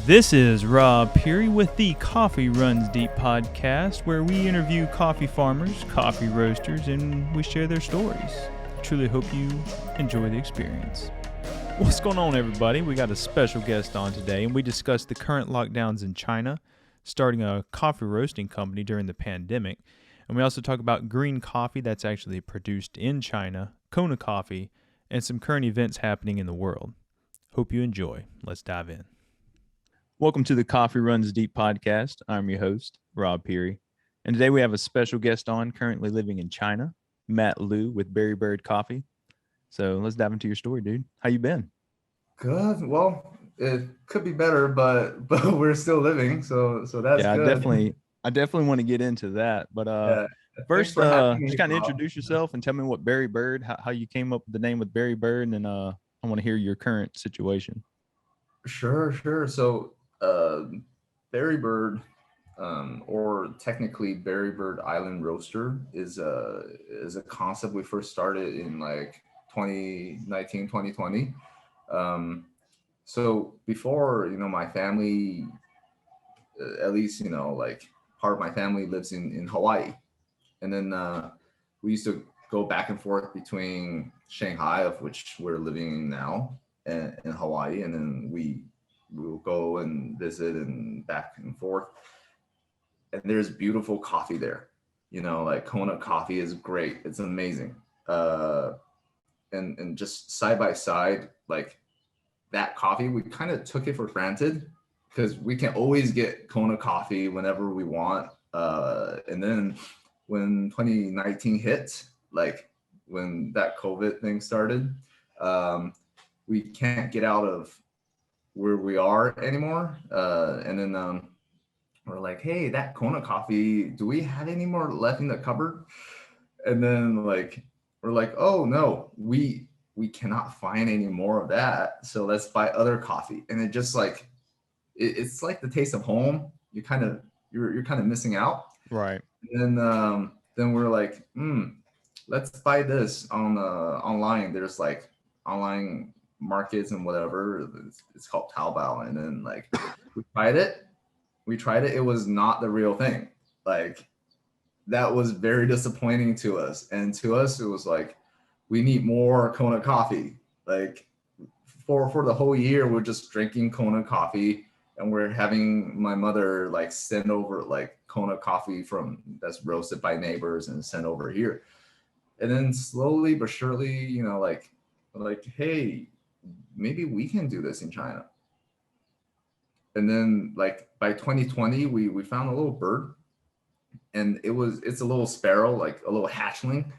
This is Rob Pirie with the Coffee Runs Deep podcast, where we interview coffee farmers, coffee roasters, and we share their stories. I truly hope you enjoy the experience. What's going on, everybody? We got a special guest on today, and we discuss the current lockdowns in China, starting a coffee roasting company during the pandemic, and we also talk about green coffee that's actually produced in China, Kona coffee, and some current events happening in the world. Hope you enjoy. Let's dive in. Welcome to the Coffee Runs Deep podcast. I'm your host, Rob Pirie. And today we have a special guest on, currently living in China, Matt Liu with BerryBird Coffee. So let's dive into your story, dude. How you been? Good. Well, it could be better, but we're still living, so that's Yeah, good. I definitely want to get into that. But Yeah. Thanks first, for having me, just kind of Rob. introduce yourself and tell me what BerryBird, how you came up with the name with BerryBird, and then I want to hear your current situation. Sure. So, BerryBird, or technically BerryBird Island Roaster, is a concept we first started in like 2019, 2020. Um, so before, my family, at least, like part of my family lives in Hawaii. And then we used to go back and forth between Shanghai, of which we're living in now, and Hawaii. And then we will go and visit and back and forth. And there's beautiful coffee there. Like Kona coffee is great. It's amazing. Uh, and just side by side, like that coffee, we kind of took it for granted because we can always get Kona coffee whenever we want. And then when 2019 hit, like when that COVID thing started, we can't get out of where we are anymore. And then we're like, hey, that Kona coffee, do we have any more left in the cupboard? And then like we're like, oh no, we cannot find any more of that. So let's buy other coffee. And it just like it's like the taste of home. You're kind of missing out. Right. And then we're like, let's buy this on online. There's like online markets and whatever. It's called Taobao. And then like we tried it. It was not the real thing. Like that was very disappointing to us. And to us, it was like, we need more Kona coffee. Like for the whole year, we're just drinking Kona coffee, and we're having my mother like send over like Kona coffee from that's roasted by neighbors and sent over here. And then slowly but surely, like, hey, maybe we can do this in China. And then like by 2020, we found a little bird, and it's a little sparrow, like a little hatchling.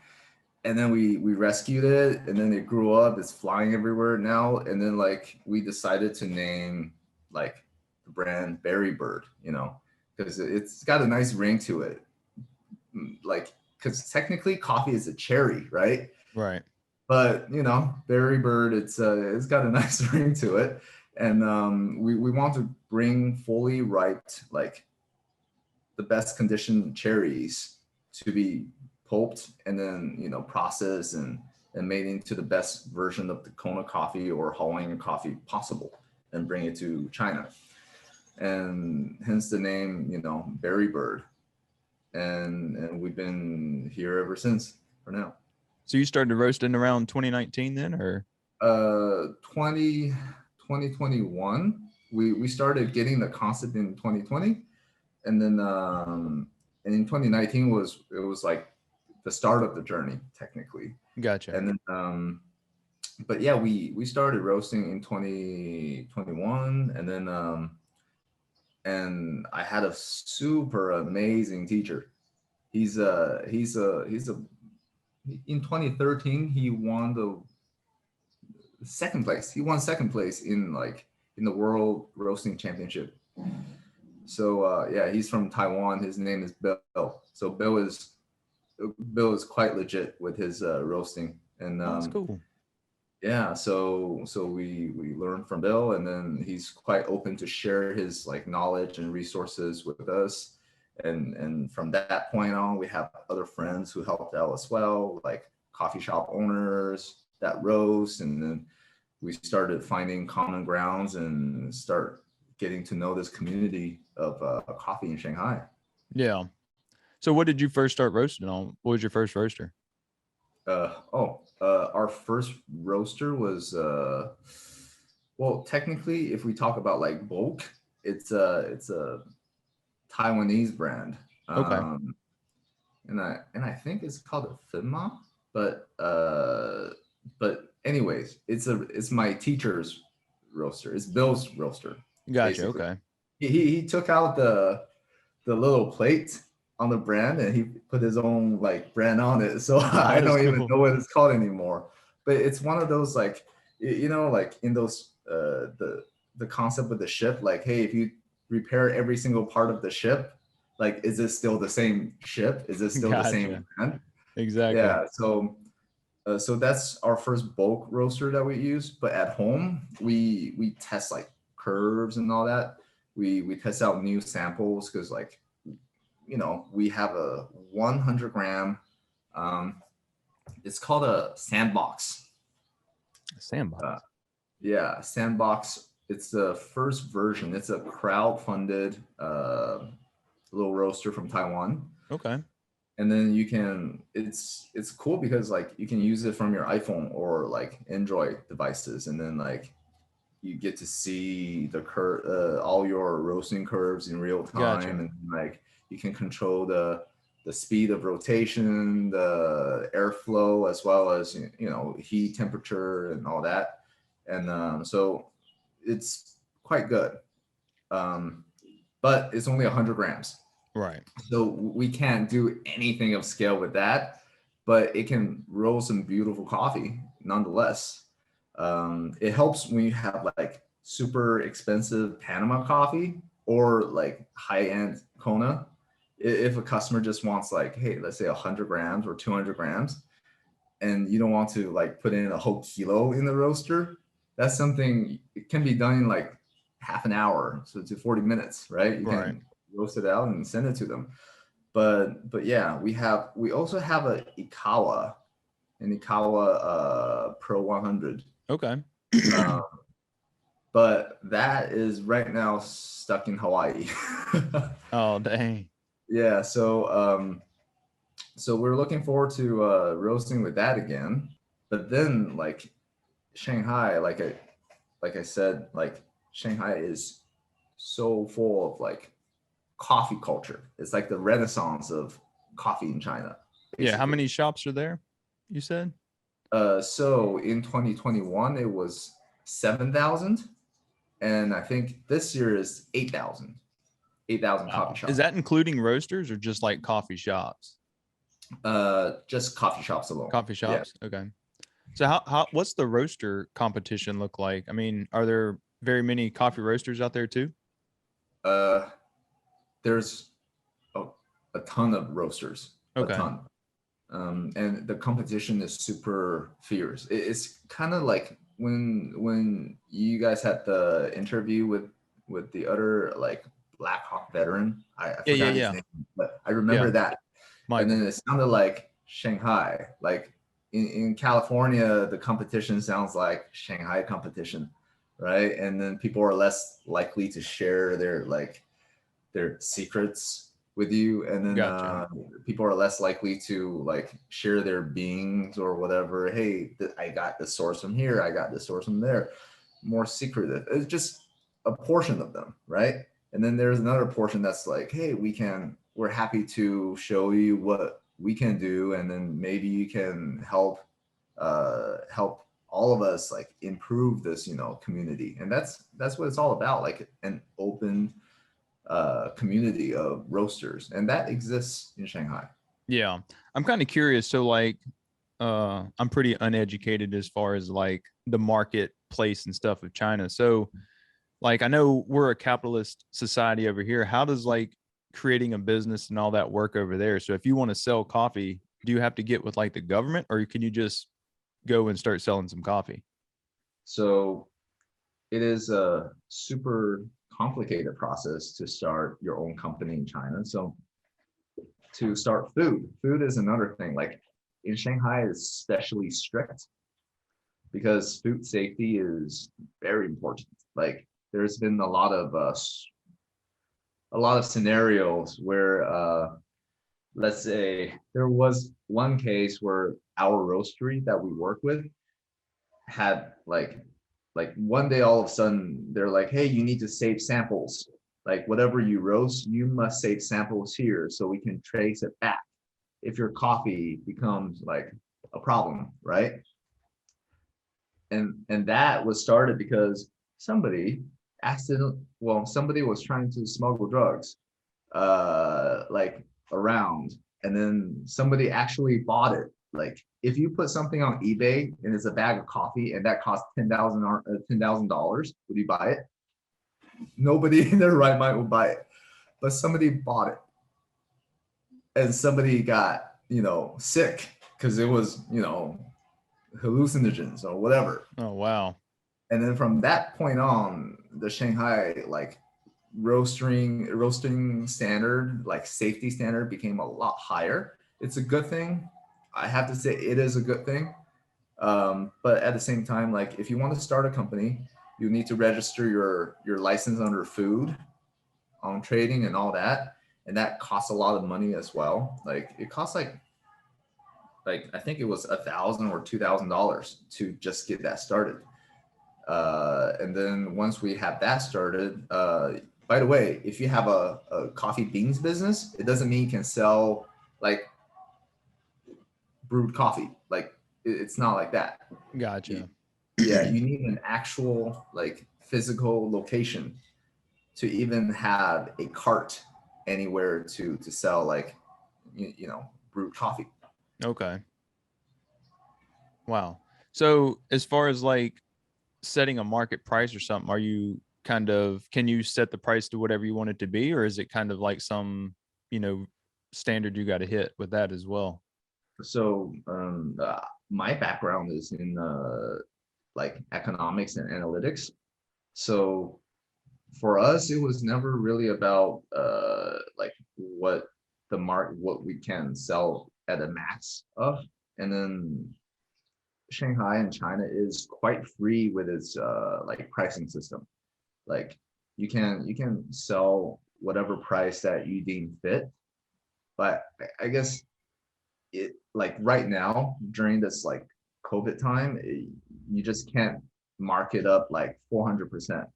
And then we rescued it, and then it grew up. It's flying everywhere now. And then like we decided to name like the brand BerryBird, because it's got a nice ring to it. Like, because technically coffee is a cherry, right? Right. But BerryBird, it's got a nice ring to it. And we want to bring fully ripe, like the best conditioned cherries to be pulped and then processed and made into the best version of the Kona coffee or Hawaiian coffee possible, and bring it to China. And hence the name, BerryBird. And we've been here ever since for now. So you started roasting around 2019 then, or? 2021, we started getting the concept in 2020. And then and in 2019 it was like the start of the journey technically. Gotcha. And then but yeah, we started roasting in 2021. And then and I had a super amazing teacher. He's a in 2013 he won the second place. He won second place in like in the world roasting championship. So yeah, he's from Taiwan. His name is Bill. So Bill is quite legit with his roasting. And Oh, that's cool. yeah, so we learned from Bill, and then he's quite open to share his like knowledge and resources with us. And from that point on, we have other friends who helped out as well, like coffee shop owners that roast. And then we started finding common grounds and start getting to know this community of coffee in Shanghai. Yeah. So what did you first start roasting on? What was your first roaster? Our first roaster was well, technically, if we talk about like bulk, it's a Taiwanese brand. Okay. And I think it's called a Finma, but anyways, it's my teacher's roaster. It's Bill's roaster, Gotcha. basically. Okay. He took out the little plate on the brand and he put his own like brand on it. So I That is don't even cool. know what it's called anymore. But it's one of those like like in those the concept of the ship, like, hey, if you repair every single part of the ship, like, is this still the same ship? Is this still the same Gotcha. brand? Exactly. Yeah. So that's our first bulk roaster that we use. But at home, we test like curves and all that. We test out new samples because like we have a 100 gram. Um, it's called a sandbox. Sandbox. Yeah, sandbox. It's the first version. It's a crowd-funded little roaster from Taiwan. Okay. And then you can. It's cool because like you can use it from your iPhone or like Android devices, and then like you get to see the all your roasting curves in real Gotcha. time, and like you can control the speed of rotation, the airflow, as well as heat, temperature, and all that. And so it's quite good, but it's only 100 grams, Right. so we can't do anything of scale with that. But it can roast some beautiful coffee nonetheless. It helps when you have like super expensive Panama coffee or like high-end Kona. If a customer just wants like, hey, let's say 100 grams or 200 grams, and you don't want to like put in a whole kilo in the roaster, that's something it can be done in like half an hour, so to 40 minutes, right? You Right. can roast it out and send it to them. But yeah, we also have an Ikawa Pro 100. Okay. Um, but that is right now stuck in Hawaii. Oh, dang. Yeah, so we're looking forward to roasting with that again. But then like Shanghai, like I said, like Shanghai is so full of like coffee culture. It's like the renaissance of coffee in China, Yeah. How basically. many shops are there? You said? So in 2021 it was 7,000, and I think this year is 8,000 coffee Wow. Is shops. that including roasters or just like coffee shops? Just coffee shops alone. Coffee Yeah. shops. Okay. So how what's the roaster competition look like? I mean, are there very many coffee roasters out there too? Uh, there's a ton of roasters, a Okay. ton. And the competition is super fierce. It's kind of like when you guys had the interview with the other like Black Hawk veteran. I Yeah, yeah, forgot his yeah. name, but I Yeah. remember that. And Michael. then it sounded like Shanghai. Like in California, the competition sounds like Shanghai competition, right? And then people are less likely to share their secrets with you, and then Gotcha. people are less likely to like share their beings or whatever. Hey, I got this source from here, I got this source from there. More secretive. It's just a portion of them, right? And then there's another portion that's like, hey, we're happy to show you what we can do, and then maybe you can help all of us like improve this community. And that's what it's all about, like an open community of roasters, and that exists in Shanghai. Yeah. I'm kind of curious. So like I'm pretty uneducated as far as like the marketplace and stuff of China. So like I know we're a capitalist society over here. How does like creating a business and all that work over there? So if you want to sell coffee, do you have to get with like the government, or can you just go and start selling some coffee? So it is a super complicated process to start your own company in China. So to start food is another thing. Like in Shanghai, it's especially strict because food safety is very important. Like there's been a lot of scenarios where let's say there was one case where our roastery that we work with had like one day all of a sudden they're like, hey, you need to save samples. Like whatever you roast, you must save samples here so we can trace it back if your coffee becomes like a problem, right? And that was started because somebody somebody was trying to smuggle drugs like around, and then somebody actually bought it. Like if you put something on eBay and it's a bag of coffee and that costs $10,000, would you buy it? Nobody in their right mind would buy it, but somebody bought it, and somebody got sick because it was hallucinogens or whatever. Oh, wow. And then from that point on, the Shanghai like roasting standard, like safety standard, became a lot higher. It's a good thing. I have to say it is a good thing. But at the same time, like if you want to start a company, you need to register your license under food on trading and all that. And that costs a lot of money as well. Like it costs like I think it was $1,000 or $2,000 to just get that started. And then once we have that started, by the way, if you have a coffee beans business, it doesn't mean you can sell like brewed coffee. Like it's not like that. Gotcha. Yeah, you need an actual like physical location to even have a cart anywhere to sell like brewed coffee. Okay. Wow. So as far as like setting a market price or something, are you can you set the price to whatever you want it to be, or is it kind of like some standard you got to hit with that as well? So my background is in like economics and analytics. So for us, it was never really about like what we can sell at a max of. And then Shanghai and China is quite free with its like pricing system. Like you can sell whatever price that you deem fit. But I guess it like right now during this like COVID time, you just can't mark it up like 400%,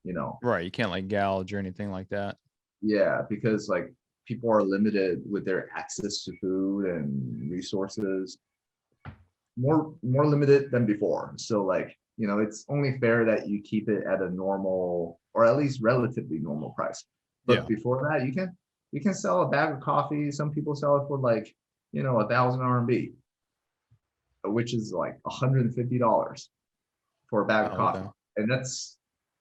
Right. You can't like gouge or anything like that. Yeah, because like people are limited with their access to food and resources, more limited than before. So like, it's only fair that you keep it at a normal or at least relatively normal price. But Yeah. before that, you can sell a bag of coffee. Some people sell it for like, 1,000 RMB, which is like $150 for a bag of coffee. Okay. And that's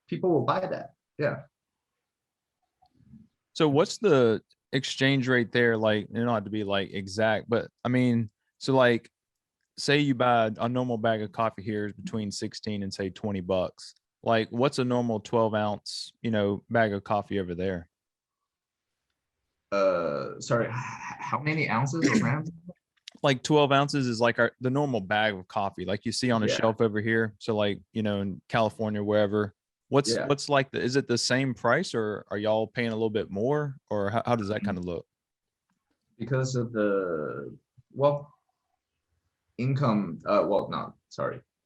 people will buy that. Yeah. So what's the exchange rate there? Like, it don't have to be like exact, but I mean, so like, say you buy a normal bag of coffee here is between 16 and say $20. Like, what's a normal 12-ounce, bag of coffee over there? Sorry, how many ounces or grams? Like 12 ounces is like the normal bag of coffee, like you see on a Yeah. shelf over here. So like, in California, wherever. What's like is it the same price, or are y'all paying a little bit more, or how does that kind of look? Because of the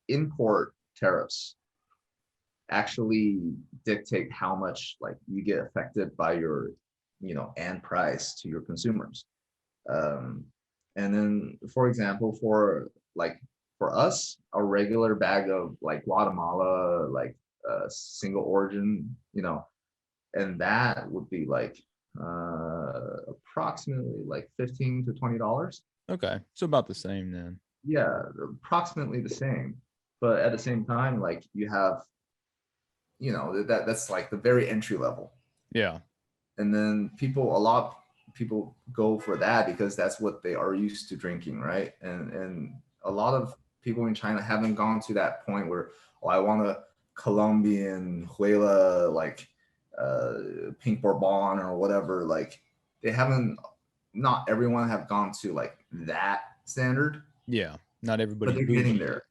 import tariffs actually dictate how much like you get affected by your end price to your consumers. And then for example, for us, a regular bag of like Guatemala, like single origin, and that would be like approximately like $15 to $20. Okay, so about the same then. Yeah, approximately the same. But at the same time, like you have, that's like the very entry level. Yeah. And then a lot of people go for that because that's what they are used to drinking, right? And a lot of people in China haven't gone to that point where, oh, I want a Colombian Huela, like Pink Bourbon or whatever. Like they haven't, not everyone have gone to like that standard. Yeah, not everybody. But they're getting there.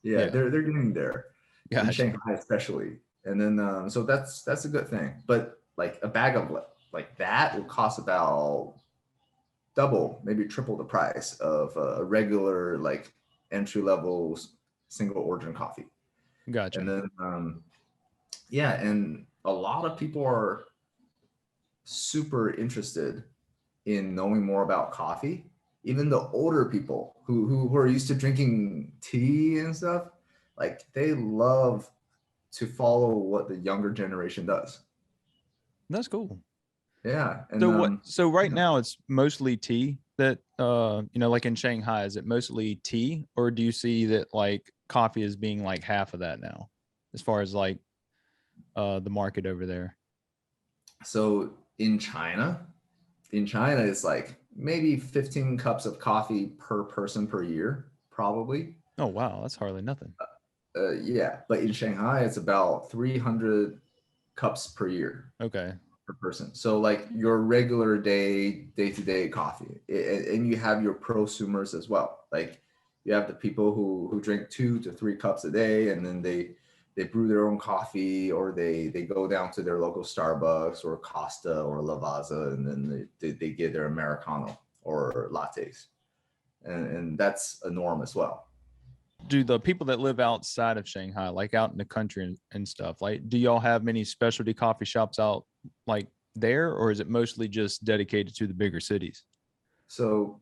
Yeah, they're getting there. In Gotcha. Shanghai especially. And then so that's a good thing. But like a bag of like that will cost about double, maybe triple the price of a regular like entry level single origin coffee. Gotcha. And then yeah, and a lot of people are super interested in knowing more about coffee. Even the older people who are used to drinking tea and stuff, like they love to follow what the younger generation does. That's cool. Yeah, and So what? So right yeah. now it's mostly tea that like in Shanghai, is it mostly tea, or do you see that like coffee is being like half of that now, as far as like the market over there? So in China, it's like maybe 15 cups of coffee per person per year, probably. Oh wow, that's hardly nothing. Yeah, but in Shanghai, it's about 300 cups per year Okay. per person. So like your regular day-to-day coffee, and you have your prosumers as well. Like you have the people who drink 2 to 3 cups a day, and then they brew their own coffee, or they go down to their local Starbucks or Costa or Lavazza, and then they get their Americano or lattes, and that's a norm as well. Do the people that live outside of Shanghai, like out in the country and stuff, like do y'all have many specialty coffee shops out like there, or is it mostly just dedicated to the bigger cities? So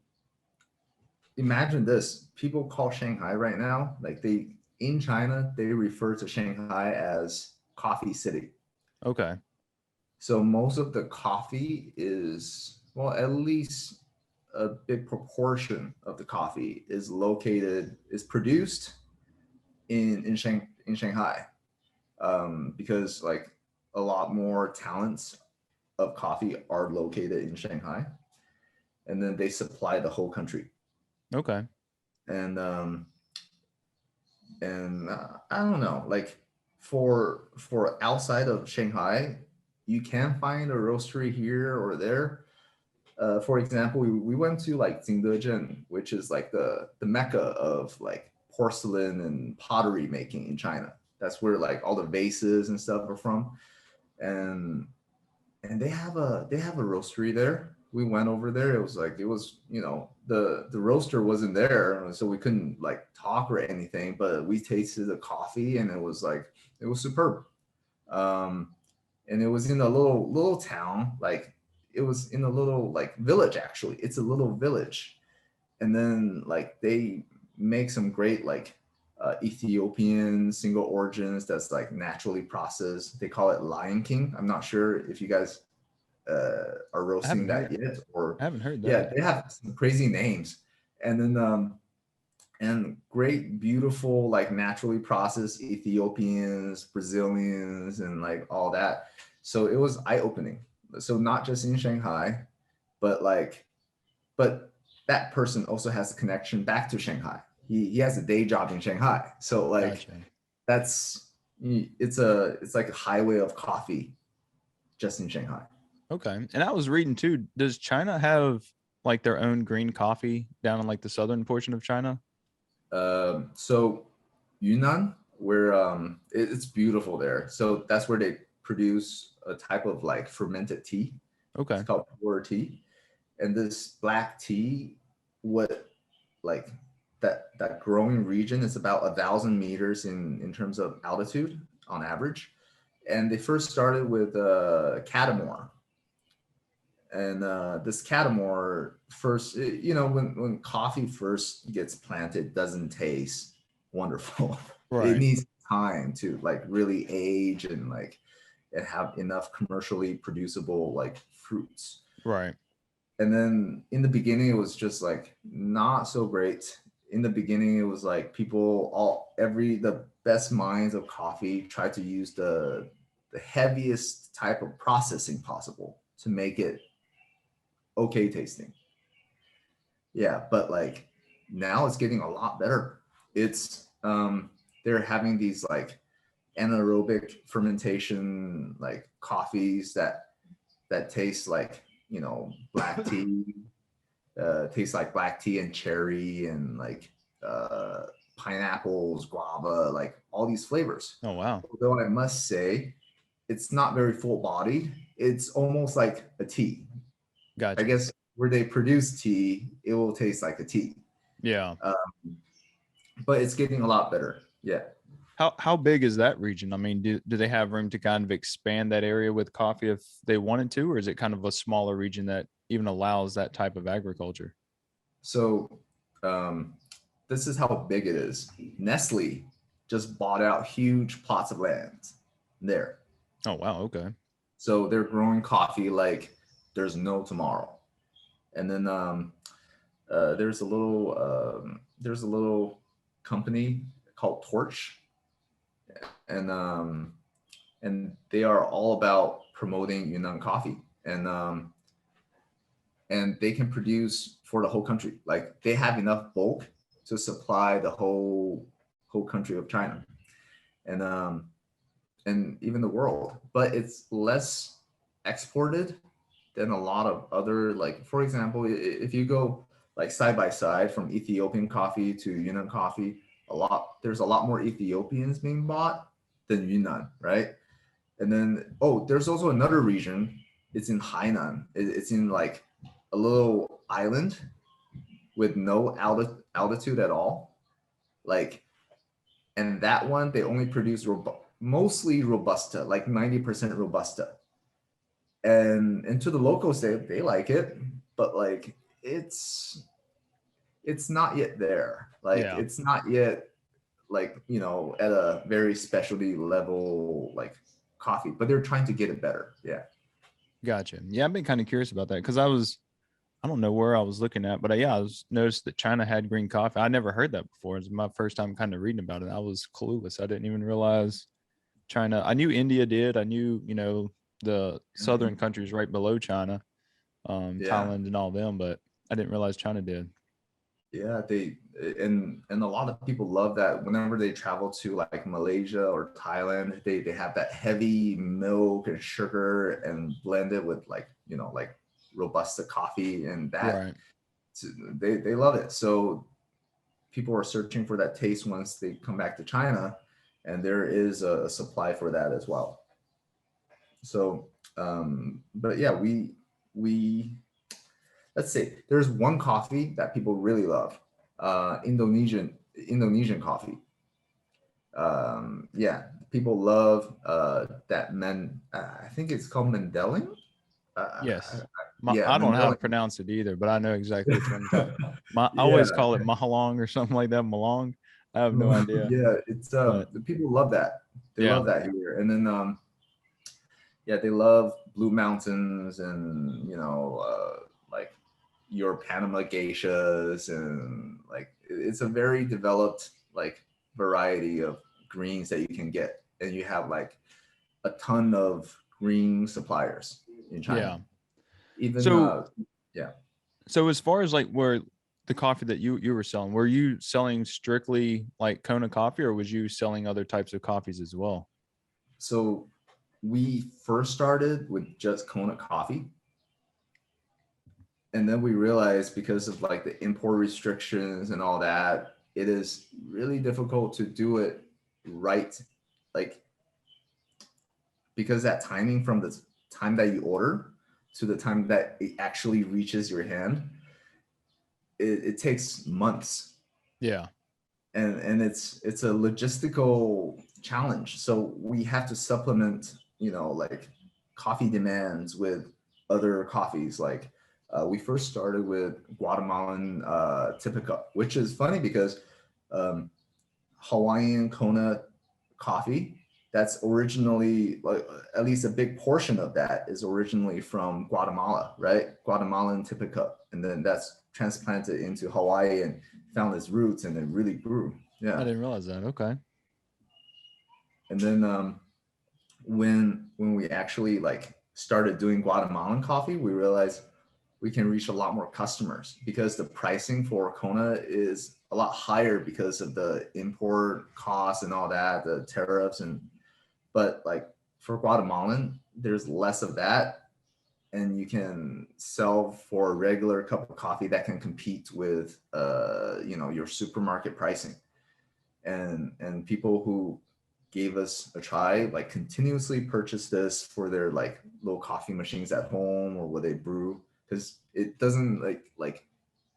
imagine this: people call Shanghai right now, like they in China, they refer to Shanghai as coffee city. Okay. So most of the coffee is, well, at least a big proportion of the coffee is produced in Shanghai, because like a lot more talents of coffee are located in Shanghai, and then they supply the whole country. Okay. And I don't know, like for outside of Shanghai, you can find a roastery here or there. For example, we went to like Cedar, which is like the mecca of like porcelain and pottery making in China. That's where like all the vases and stuff are from. And they have a roastery there. We went over there. It was the roaster wasn't there, so we couldn't like talk or anything. But we tasted the coffee, and it was superb. Um, and it was in a little town, like it was in a little like village. Actually, it's a little village, and then like they make some great like Ethiopian single origins that's like naturally processed. They call it Lion King. I'm not sure if you guys are I roasting haven't that heard yet, or I haven't heard yeah, that. they have some crazy names. And then and great, beautiful, like naturally processed Ethiopians, Brazilians, and like all that. So it was eye opening. So not just in Shanghai, but like but that person also has a connection back to Shanghai. He has a day job in Shanghai. So like Gotcha. that's it's like a highway of coffee just in Shanghai. Okay. And I was reading too, does China have like their own green coffee down in like the southern portion of China? So Yunnan, where it's beautiful there. So that's where they produce a type of like fermented tea. It's Okay. called pure tea. And this black tea, what like that growing region is about 1,000 meters in terms of altitude on average. And they first started with catamore. And this catamore first, when coffee first gets planted, it doesn't taste wonderful. It Right. needs time to like really age and like and have enough commercially producible like fruits. Right. And then in the beginning, it was just like not so great. In the beginning, it was like people the best minds of coffee tried to use the heaviest type of processing possible to make it okay tasting. Yeah, but like now it's getting a lot better. It's they're having these like anaerobic fermentation like coffees that taste like black tea, tastes like black tea and cherry and like pineapples, guava, like all these flavors. Oh, wow. Although I must say, it's not very full bodied. It's almost like a tea. I Gotcha. guess where they produce tea, it will taste like a tea. Yeah. Uh, but it's getting a lot better. Yeah. How big is that region? I mean, do they have room to kind of expand that area with coffee if they wanted to, or is it kind of a smaller region that even allows that type of agriculture? So um, this is how big it is. Nestle just bought out huge plots of land there. Oh, wow. Okay. So they're growing coffee like there's no tomorrow. And then there's a little company called Torch, and and they are all about promoting Yunnan coffee, and they can produce for the whole country. Like they have enough bulk to supply the whole country of China, and even the world. But it's less exported than a lot of other, like for example, if you go like side by side from Ethiopian coffee to Yunnan coffee, there's a lot more Ethiopians being bought than Yunnan, right? And then there's also another region. It's in Hainan. It's in like a little island with no altitude at all. Like, and that one they only produce mostly Robusta, like 90% Robusta. And to the locals, they like it, but like it's not yet there. Like Yeah. it's not yet like at a very specialty level like coffee, but they're trying to get it better. Yeah. Gotcha. Yeah, I've been kind of curious about that because I don't know where I was looking at, but yeah, I was noticed that China had green coffee. I never heard that before. It's my first time kind of reading about it. I was clueless. I didn't even realize China. I knew India did. I knew, the southern countries right below China, Yeah. Thailand and all them, but I didn't realize China did. Yeah, and a lot of people love that whenever they travel to like Malaysia or Thailand, they have that heavy milk and sugar and blend it with like, like Robusta coffee, and that Right. they love it. So people are searching for that taste once they come back to China, and there is a supply for that as well. So but yeah, we let's say there's one coffee that people really love, Indonesian coffee. Yeah, people love that I think it's called Mendeling. Yes. Yeah, I don't know how to Mendeling. pronounce it either, but I know exactly which one you're talking about. I Yeah, always call it Mahalong or something like that. Malong. I have no idea, yeah, it's but the people love that. They yeah, love that here, and then yeah, they love Blue Mountains, and like your Panama geishas, and like it's a very developed like variety of greens that you can get, and you have like a ton of green suppliers in China. yeah. Even So, yeah. so as far as like where the coffee that you were selling, were you selling strictly like Kona coffee, or was you selling other types of coffees as well? So we first started with just Kona coffee, and then we realized because of like the import restrictions and all that, it is really difficult to do it right, like because that timing from the time that you order to the time that it actually reaches your hand, it takes months, Yeah, and it's a logistical challenge. So we have to supplement, like coffee demands with other coffees. Like we first started with Guatemalan Typica, which is funny because um, Hawaiian Kona coffee, that's originally like at least a big portion of that is originally from Guatemala, right? Guatemalan Typica, and then that's transplanted into Hawaii and found its roots, and it really grew. I Yeah. didn't realize that. Okay. And then when we actually like started doing Guatemalan coffee, we realized we can reach a lot more customers because the pricing for Kona is a lot higher because of the import costs and all that, the tariffs, but like for Guatemalan, there's less of that, and you can sell for a regular cup of coffee that can compete with your supermarket pricing. and people who gave us a try like continuously purchase this for their like little coffee machines at home or where they brew, because it doesn't like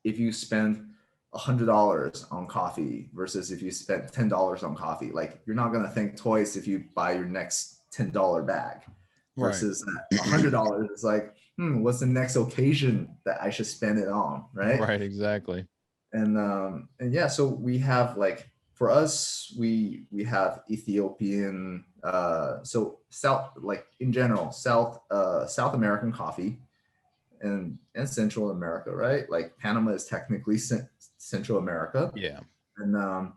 if you spend $100 on coffee versus if you spent $10 on coffee, like you're not gonna think twice if you buy your next $10 bag Right. versus that $100 is like, what's the next occasion that I should spend it on, right? Right. Exactly. And yeah, so we have like for us, we have Ethiopian, so South, like in general, South American coffee and Central America, right? Like Panama is technically Central America, Yeah. and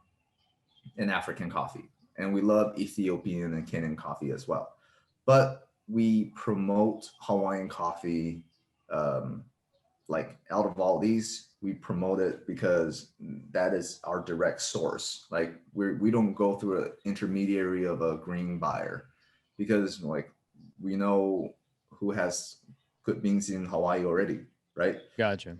and African coffee, and we love Ethiopian and Kenyan coffee as well. But we promote Hawaiian coffee. Um, like out of all these, we promote it because that is our direct source. Like we don't go through an intermediary of a green buyer, because like we know who has good beans in Hawaii already, right? Gotcha.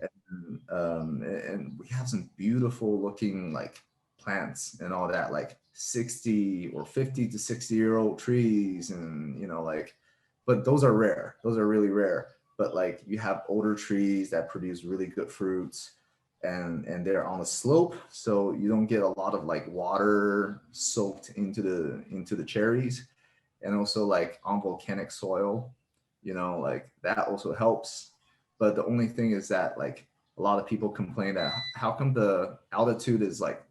And we have some beautiful looking like plants and all that, like 60 or 50 to 60-year-old trees, and like, but those are rare. Those are really rare. But like you have older trees that produce really good fruits, and they're on a slope, so you don't get a lot of like water soaked into the cherries, and also like on volcanic soil, like that also helps. But the only thing is that like a lot of people complain that how come the altitude is like,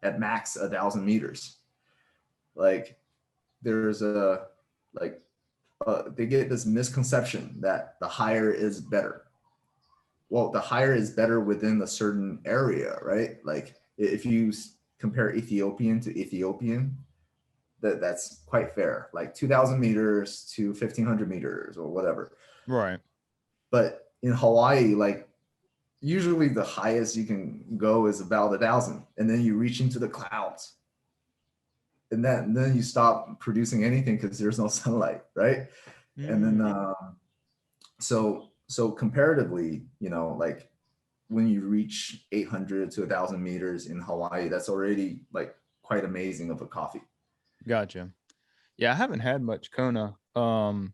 at max 1,000 meters. Like there's a like they get this misconception that the higher is better. Well, the higher is better within a certain area, right? Like if you compare Ethiopian to Ethiopian, that's quite fair, like 2,000 meters to 1,500 meters or whatever. Right. But in Hawaii, like usually the highest you can go is about 1,000, and then you reach into the clouds, and then you stop producing anything because there's no sunlight, right? And then so comparatively, like when you reach 800 to 1,000 meters in Hawaii, that's already like quite amazing of a coffee. Gotcha. Yeah, I haven't had much Kona. And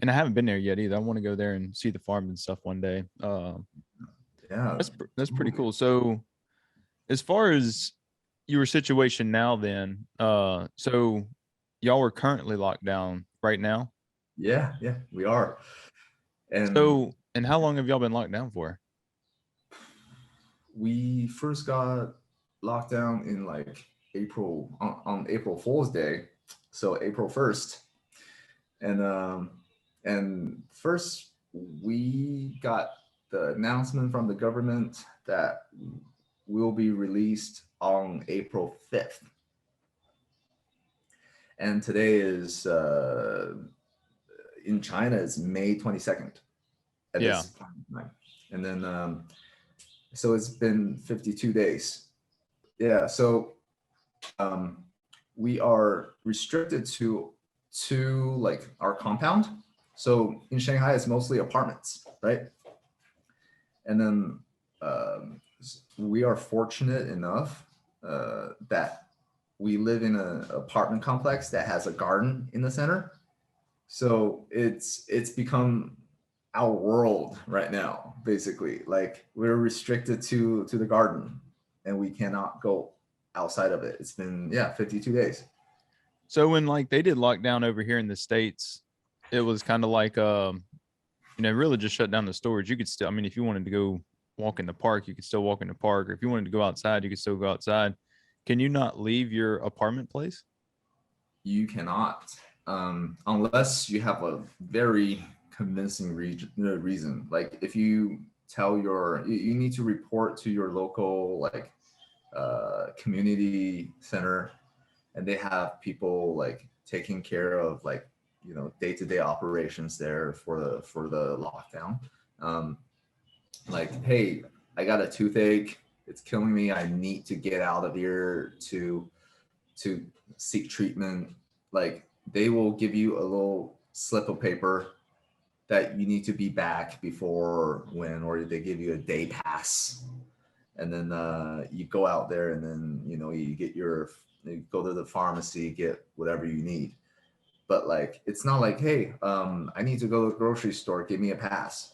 I haven't been there yet either. I want to go there and see the farm and stuff one day. Yeah, That's pretty cool. So, as far as your situation now, then, so y'all are currently locked down right now. yeah, we are. And So, and how long have y'all been locked down for? we first got locked down in like April, on April Fool's Day, so April 1st. And first we got the announcement from the government that will be released on April 5th. And today is in China is May 22nd at Yeah. this time. And then so it's been 52 days. Yeah, so we are restricted to like our compound. So in Shanghai, it's mostly apartments, right? And then we are fortunate enough that we live in an apartment complex that has a garden in the center. So it's become our world right now, basically. Like we're restricted to the garden, and we cannot go outside of it. It's been 52 days. So when like they did lockdown over here in the States, it was kind of like really just shut down the stores. You could still, I mean, if you wanted to go walk in the park, you could still walk in the park, or if you wanted to go outside, you could still go outside. Can you not leave your apartment place? You cannot, unless you have a very convincing reason. Like if you tell you need to report to your local like community center, and they have people like taking care of like day-to-day operations there for the lockdown. Like, hey, I got a toothache, it's killing me, I need to get out of here to seek treatment. Like they will give you a little slip of paper that you need to be back before when, or they give you a day pass. and then you go out there, and then you go to the pharmacy, get whatever you need. But like, it's not like, hey, I need to go to the grocery store, give me a pass.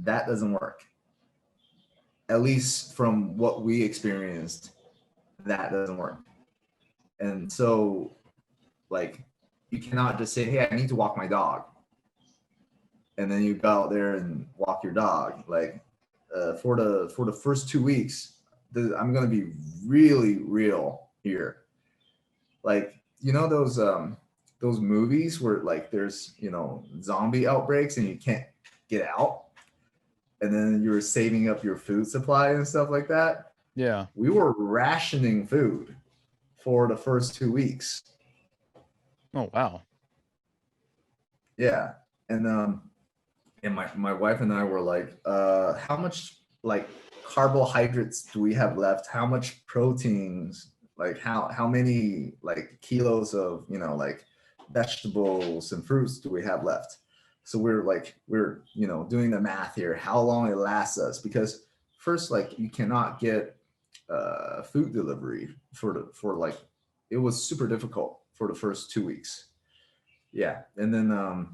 That doesn't work. At least from what we experienced, that doesn't work. And so, like, you cannot just say, hey, I need to walk my dog, and then you go out there and walk your dog. Like, for the first 2 weeks, I'm gonna be really real here. Like, those movies where like there's zombie outbreaks and you can't get out, and then you're saving up your food supply and stuff like that. Yeah. We were rationing food for the first 2 weeks. Oh, wow. Yeah. And my wife and I were like, how much like carbohydrates do we have left? How much proteins? Like how many like kilos of like vegetables and fruits do we have left? So we're doing the math here, how long it lasts us, because first, like, you cannot get food delivery for like, it was super difficult for the first 2 weeks. Yeah. And then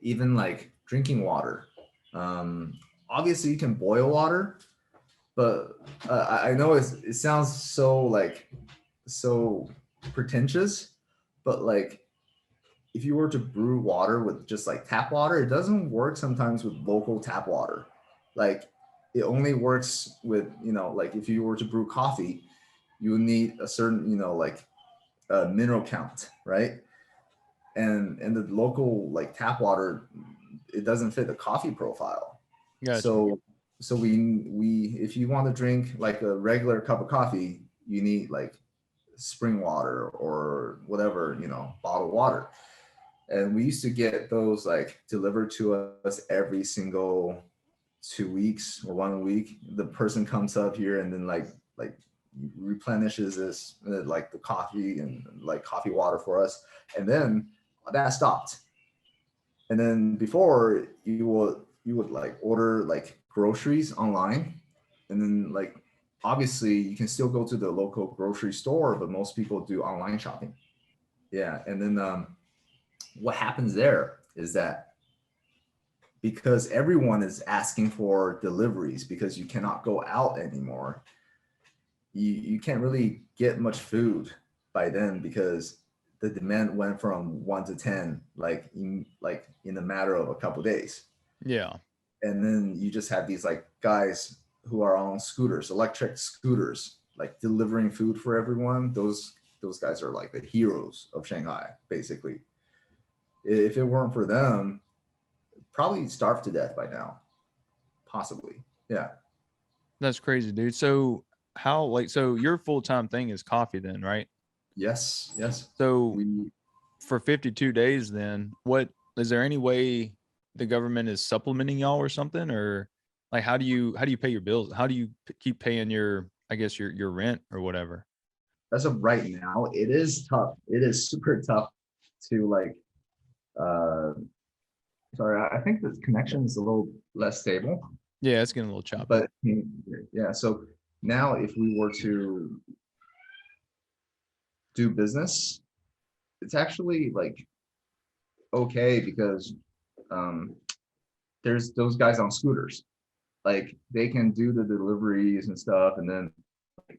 even like drinking water. Um, Obviously, you can boil water, but I know it sounds so pretentious, but like, if you were to brew water with just like tap water, it doesn't work sometimes with local tap water. Like, it only works with like, if you were to brew coffee, you need a certain like mineral count, right? And the local like tap water, it doesn't fit the coffee profile. Gotcha. So we if you want to drink like a regular cup of coffee, you need like spring water or whatever, bottled water. And we used to get those like delivered to us every single 2 weeks or 1 week. The person comes up here and then like replenishes this like the coffee and like coffee water for us, and then that stopped. And then before, you would like order like groceries online, and then like, obviously you can still go to the local grocery store, but most people do online shopping. Yeah. And then what happens there is that because everyone is asking for deliveries because you cannot go out anymore, you can't really get much food by then, because the demand went from 1 to 10 like in a matter of a couple of days. Yeah. And then you just have these like guys who are on scooters, electric scooters, like delivering food for everyone. Those guys are like the heroes of Shanghai, basically. If it weren't for them, probably starved to death by now, possibly. Yeah. That's crazy, dude. So so your full-time thing is coffee then, right? Yes. Yes. So We for 52 days then, what is there any way the government is supplementing y'all or something, or like how do you pay your bills? How do you keep paying your, I guess, your rent or whatever? As of right now, it is tough. It is super tough to like. Uh, Sorry, I think the connection is a little less stable, Yeah, it's getting a little choppy. but yeah. So now, if we were to do business, it's actually like okay, because um, there's those guys on scooters. Like, they can do the deliveries and stuff, and then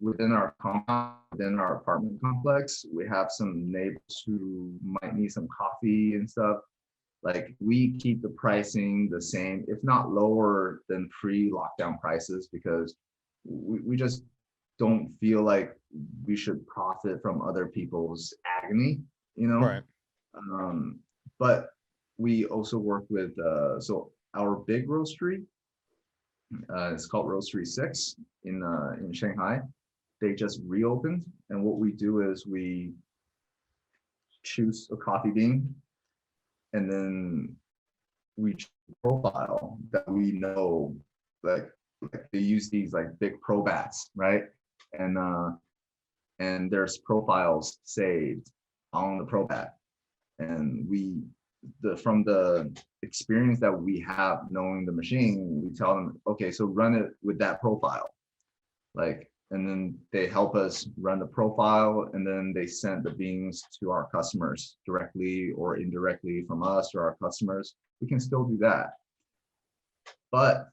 within our compound, within our apartment complex, we have some neighbors who might need some coffee and stuff. Like, we keep the pricing the same, if not lower than pre-lockdown prices, because we just don't feel like we should profit from other people's agony, you know? Right. Um, but we also work with, so our big roastery, it's called Roastery 6 in Shanghai. They just reopened, and what we do is we choose a coffee bean, and then we choose a profile that we know, like, they use these like big probats, right? And there's profiles saved on the probat, and from the experience that we have knowing the machine, we tell them, okay, so run it with that profile. like, and then they help us run the profile, and then they send the beans to our customers directly or indirectly from us or our customers. We can still do that. But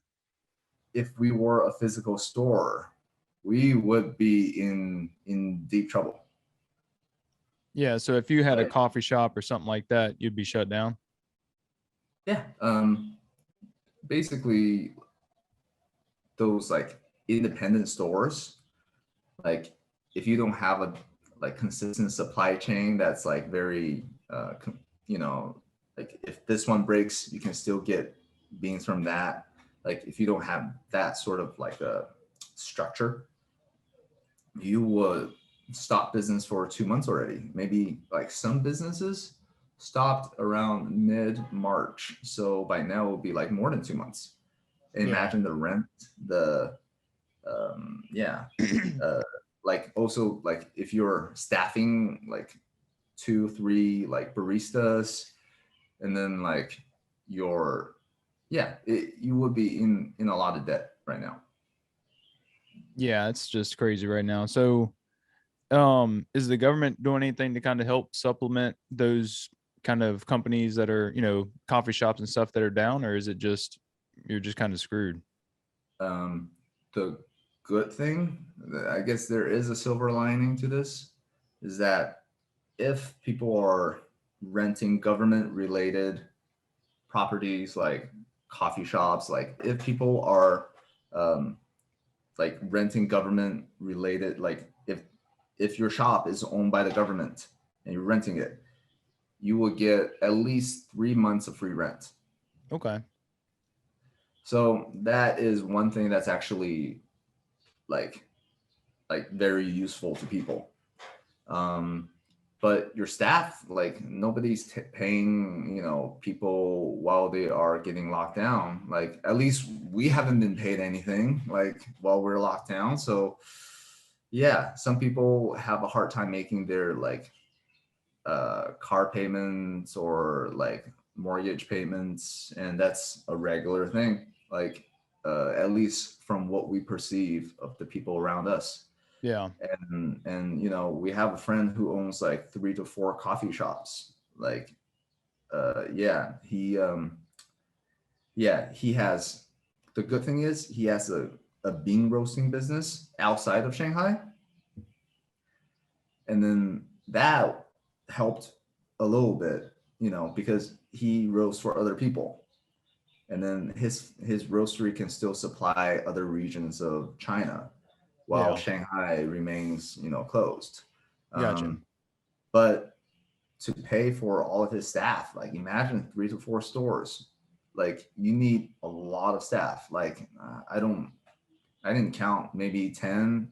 if we were a physical store, we would be in deep trouble. Yeah. So if you had a Like, coffee shop or something like that, you'd be shut down. yeah, basically those like independent stores, like if you don't have a like consistent supply chain that's like very you know, like if this one breaks, you can still get beans from that. Like if you don't have that sort of like a structure, you would stop business for 2 months already. Maybe like some businesses stopped around mid-March, so by now it would be like more than 2 months. Yeah. Imagine the rent, the yeah, uh, like also like if you're staffing like 2 3 like baristas, and then like your yeah, you would be in a lot of debt right now. Yeah. It's just crazy right now. So, is the government doing anything to kind of help supplement those kind of companies that are, coffee shops and stuff that are down, or is it just you're just kind of screwed? um, the good thing, I guess there is a silver lining to this, is that if people are renting government related properties like coffee shops, like if people are um, like renting government related, like if your shop is owned by the government and you're renting it, you will get at least 3 months of free rent. Okay. So that is one thing that's actually like very useful to people. Um, but your staff, like nobody's paying, people while they are getting locked down. Like at least we haven't been paid anything like while we're locked down. So yeah, some people have a hard time making their like car payments or like mortgage payments, and that's a regular thing. Like at least from what we perceive of the people around us. Yeah. And we have a friend who owns like 3 to 4 coffee shops. Like yeah, he has, the good thing is he has a bean roasting business outside of Shanghai, and then that helped a little bit, because he roasts for other people, and then his roastery can still supply other regions of China while Yeah. Shanghai remains, closed. Gotcha. But to pay for all of his staff, like imagine 3 to 4 stores, like you need a lot of staff. Like I didn't count, maybe 10,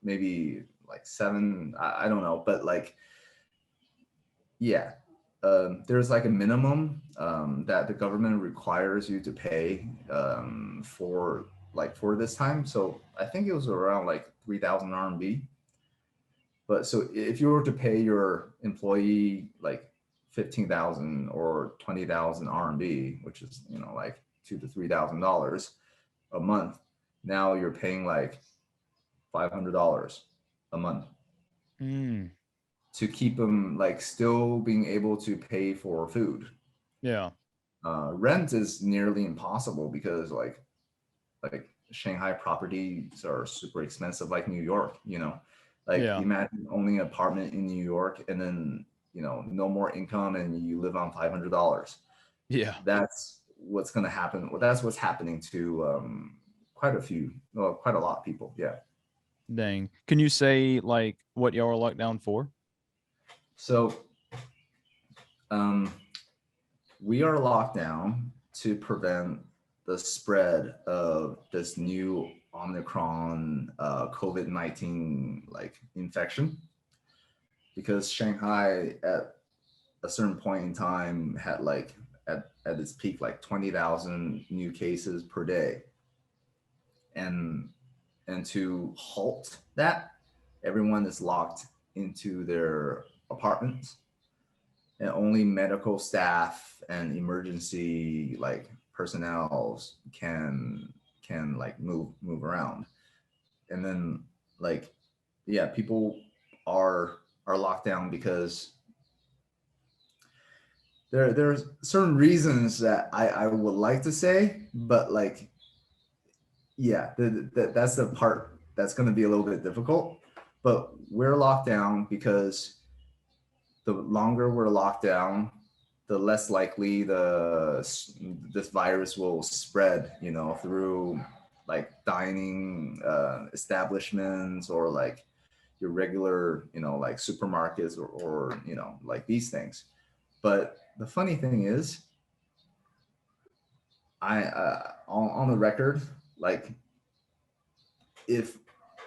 maybe like 7, I don't know, but like yeah, there's like a minimum that the government requires you to pay for this time. So I think it was around like 3,000 RMB. But so if you were to pay your employee like 15,000 or 20,000 RMB, which is like $2,000 to $3,000 a month, now you're paying like $500 a month Mm, to keep them like still being able to pay for food. yeah. Rent is nearly impossible because like Shanghai properties are super expensive, like New York. Like Yeah. imagine owning an apartment in New York and then no more income and you live on $500. Yeah. That's what's going to happen. Well, that's what's happening to quite a lot of people. Yeah. Dang. Can you say like what y'all were locked down for? So um, we are locked down to prevent the spread of this new Omicron COVID-19 like infection, because Shanghai at a certain point in time had like at its peak like 20,000 new cases per day, and to halt that, everyone is locked into their apartments, and only medical staff and emergency like personnel can like move around. and then like, yeah, people are locked down because there's certain reasons that I would like to say, but like, yeah, that's the part that's going to be a little bit difficult. But we're locked down because the longer we're locked down, the less likely this virus will spread, you know, through like dining establishments or like your regular, you know, like supermarkets or you know, like these things. But the funny thing is, I on the record, like if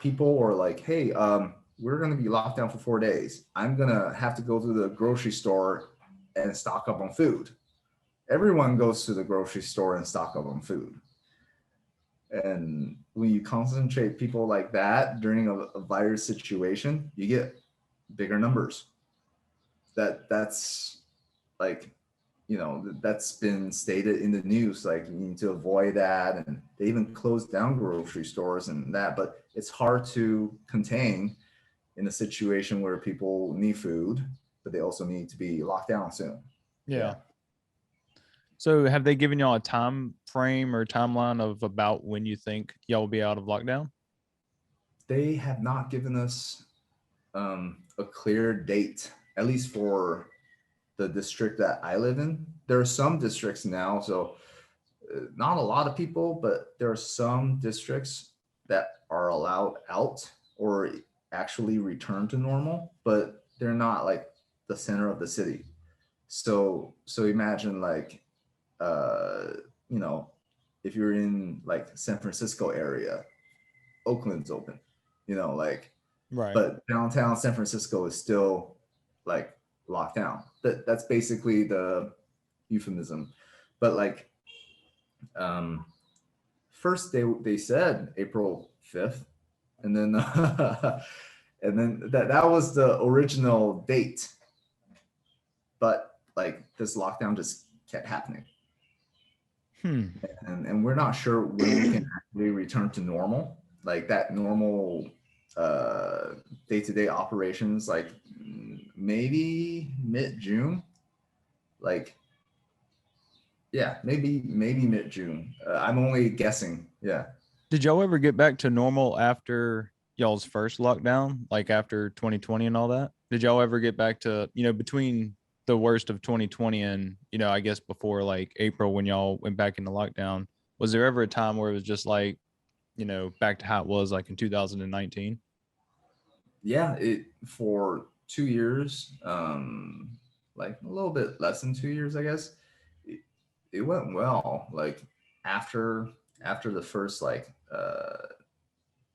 people were like, hey, we're going to be locked down for 4 days, I'm going to have to go to the grocery store and stock up on food. Everyone goes to the grocery store and stock up on food. And when you concentrate people like that during a virus situation, you get bigger numbers. That's like, you know, that's been stated in the news, like you need to avoid that, and they even closed down grocery stores and that. But it's hard to contain in a situation where people need food, but they also need to be locked down soon. Yeah. So have they given y'all a time frame or timeline of about when you think y'all will be out of lockdown? They have not given us a clear date, at least for the district that I live in. There are some districts now, so not a lot of people, but there are some districts that are allowed out or actually return to normal, but they're not like the center of the city. So imagine like, uh, you know, if you're in like San Francisco area, Oakland's open, you know, like, Right. but downtown San Francisco is still like locked down. That's basically the euphemism. But like, um, first they said April 5th, and then and then that was the original date. But like this lockdown just kept happening. And we're not sure when we can actually return to normal, like that normal day-to-day operations, like maybe mid-June, like, yeah, maybe mid-June. I'm only guessing. Yeah. Did y'all ever get back to normal after y'all's first lockdown, like after 2020 and all that? Did y'all ever get back to, you know, between the worst of 2020 and, you know, I guess before like April when y'all went back into lockdown, was there ever a time where it was just like, you know, back to how it was like in 2019? Yeah, it for 2 years, like a little bit less than 2 years, I guess. It went well. Like after the first like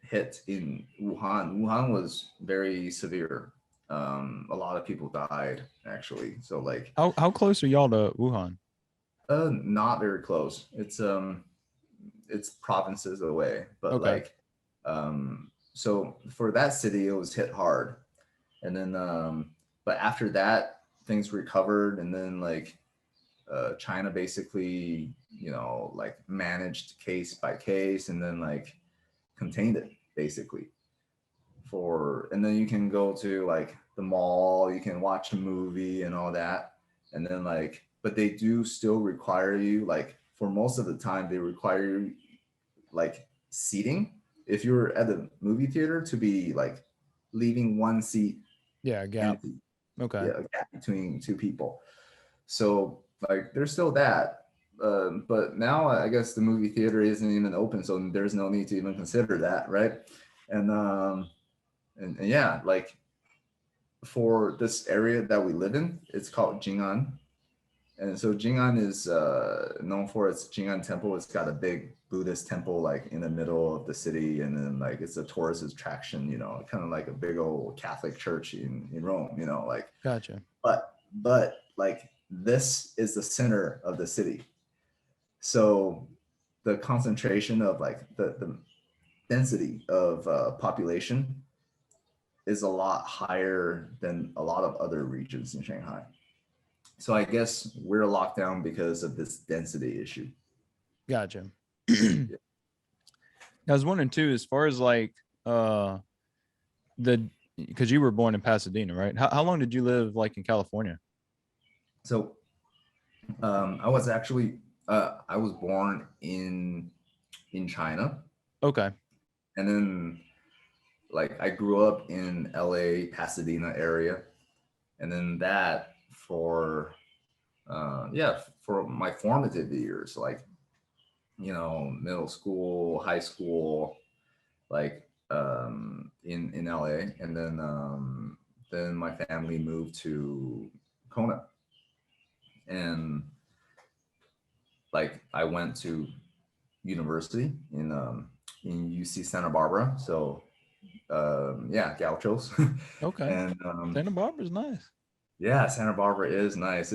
hit in Wuhan was very severe. A lot of people died actually. So like, How close are y'all to Wuhan? not very close. It's provinces away, but Okay. like, so for that city, it was hit hard, and then but after that, things recovered, and then like, China basically, you know, like managed case by case, and then like contained it basically. And then you can go to like the mall, you can watch a movie and all that, and then like, but they do still require you, like for most of the time they require you like seating if you're at the movie theater to be like leaving one seat Yeah, gap. empty. Okay. Yeah, a gap between two people. So like there's still that. But now I guess the movie theater isn't even open, so there's no need to even consider that, right? And and yeah, like for this area that we live in, it's called Jing'an. And so Jing'an is known for its Jing'an Temple. It's got a big Buddhist temple like in the middle of the city, and then like it's a tourist attraction, you know, kind of like a big old Catholic church in Rome, you know, like. Gotcha. But like this is the center of the city, so the concentration of like the density of population is a lot higher than a lot of other regions in Shanghai. So I guess we're locked down because of this density issue. Gotcha. I was wondering too, as far as like uh the because you were born in Pasadena, right? How long did you live like in California? So I was actually I was born in China, Okay. and then like I grew up in LA, Pasadena area, and then that for for my formative years, like middle school, high school, like in LA, and then my family moved to Kona, and like I went to university in UC Santa Barbara. So yeah, Gauchos. Okay. And Santa Barbara's nice. yeah, Santa Barbara is nice.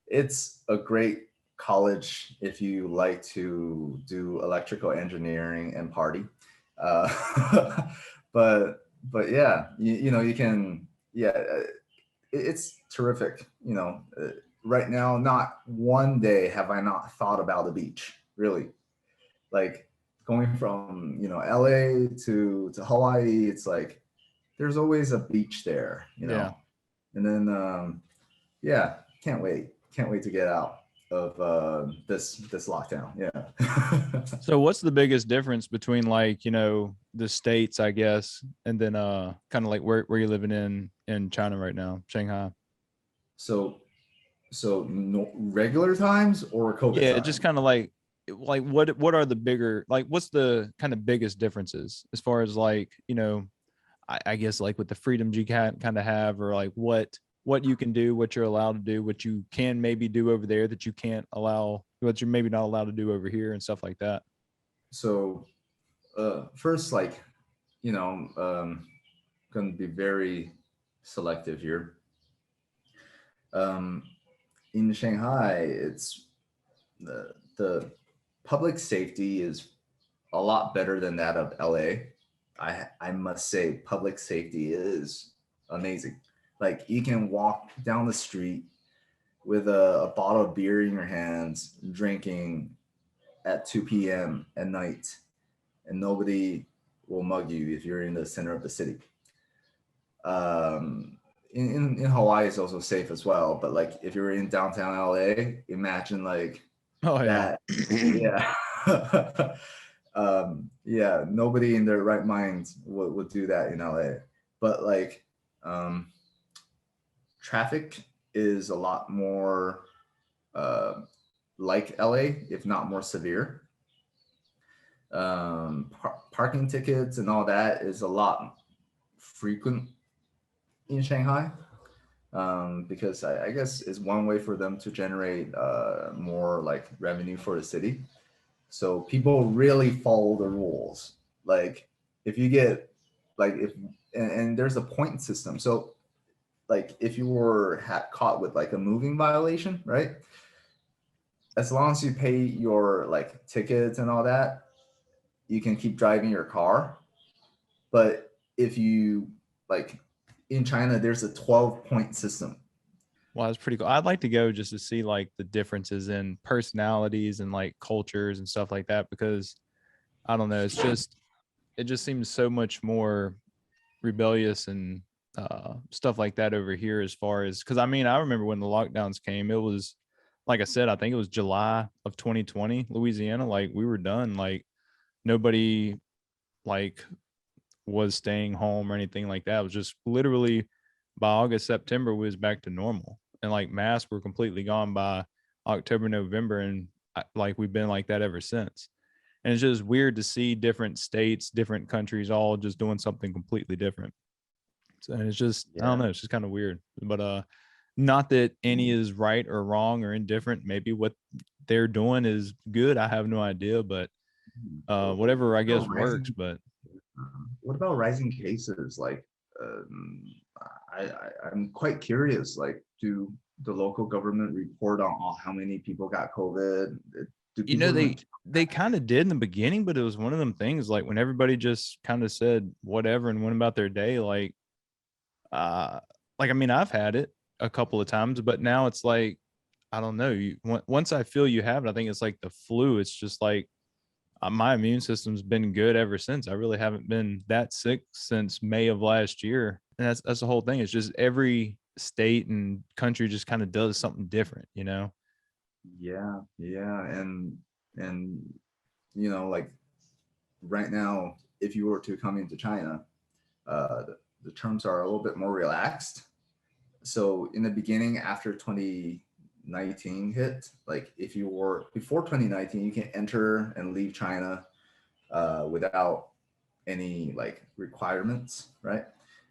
It's a great college if you like to do electrical engineering and party. Uh, but yeah, you can, yeah, it's terrific. Right now, not one day have I not thought about the beach. Really, like going from LA to Hawaii, it's like there's always a beach there. Yeah. And then yeah, can't wait to get out of this lockdown. Yeah. So what's the biggest difference between like, the States, I guess, and then kind of like where you're living in China right now, Shanghai? so so no, regular times or COVID Yeah, just time? kind of like what are the bigger, like what's the kind of biggest differences as far as like, I guess like with the freedoms you can kind of have, or like what you can do, what you're allowed to do, what you can maybe do over there that you can't allow, what you're maybe not allowed to do over here and stuff like that. So first, like going to be very selective here. Um, in Shanghai, it's the public safety is a lot better than that of LA. I must say, public safety is amazing. Like you can walk down the street with a bottle of beer in your hands, drinking at 2 p.m. at night, and nobody will mug you if you're in the center of the city. In Hawaii is also safe as well, but like if you're in downtown LA, imagine like Oh yeah. that. Yeah. Yeah, nobody in their right mind would do that in LA. But like um, traffic is a lot more uh, like LA, if not more severe. Parking tickets and all that is a lot frequent in Shanghai, because I guess it's one way for them to generate more like revenue for the city. So people really follow the rules. Like if you get like if and there's a point system. So like if you were caught with like a moving violation, right? As long as you pay your like tickets and all that, you can keep driving your car. But if you like in China, there's a 12-point system. Well, that's pretty cool. I'd like to go just to see like the differences in personalities and like cultures and stuff like that, because I don't know, it just seems so much more rebellious and stuff like that over here, as far as, because I mean, I remember when the lockdowns came, it was like I said, I think it was July of 2020, Louisiana, like we were done, like nobody like was staying home or anything like that. It was just literally by August, September, we was back to normal. And like masks were completely gone by October, November. And like we've been like that ever since. And it's just weird to see different states, different countries all just doing something completely different. So, and it's just, I don't Yeah. know, it's just kind of weird. But not that any is right or wrong or indifferent. Maybe what they're doing is good. I have no idea, but whatever I guess works. Rising But what about rising cases? Like, um, I'm quite curious. Like, do the local government report on how many people got COVID? Do you know, people even? they kind of did in the beginning, but it was one of them things like when everybody just kind of said whatever and went about their day, uh like I mean, I've had it a couple of times, but now it's like I don't know, once I feel you have it, I think it's like the flu. It's just like my immune system's been good ever since. I really haven't been that sick since May of last year. And that's the whole thing. It's just every state and country just kind of does something different, you know? Yeah, yeah, and like right now, if you were to come into China, the terms are a little bit more relaxed. So in the beginning, after 2019 hit, like if you were before 2019, you can enter and leave China without any like requirements, right?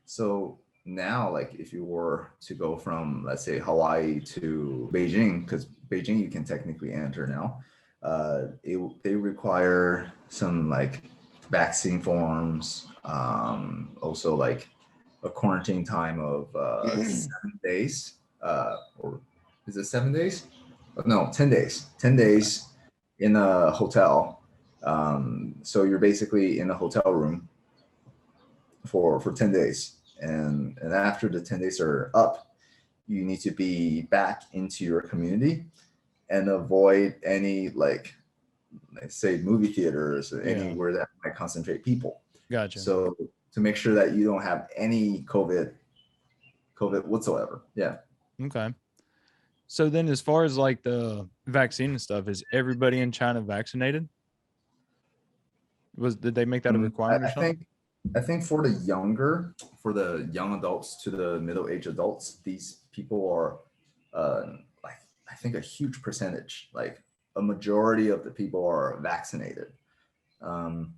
So now, like if you were to go from, let's say, Hawaii to Beijing, because Beijing you can technically enter now, they require some like vaccine forms, also like a quarantine time of 7 days, or is it 7 days? No, 10 days. 10 days in a hotel. So you're basically in a hotel room for 10 days, and after the 10 days are up, you need to be back into your community and avoid any like say movie theaters or Yeah. anywhere that might concentrate people. Gotcha. So to make sure that you don't have any COVID whatsoever. Yeah. Okay. So then as far as like the vaccine and stuff, is everybody in China vaccinated? Did they make that a I, requirement or I something? think for the young adults to the middle-aged adults, these people are like I think a huge percentage, like a majority of the people are vaccinated. Um,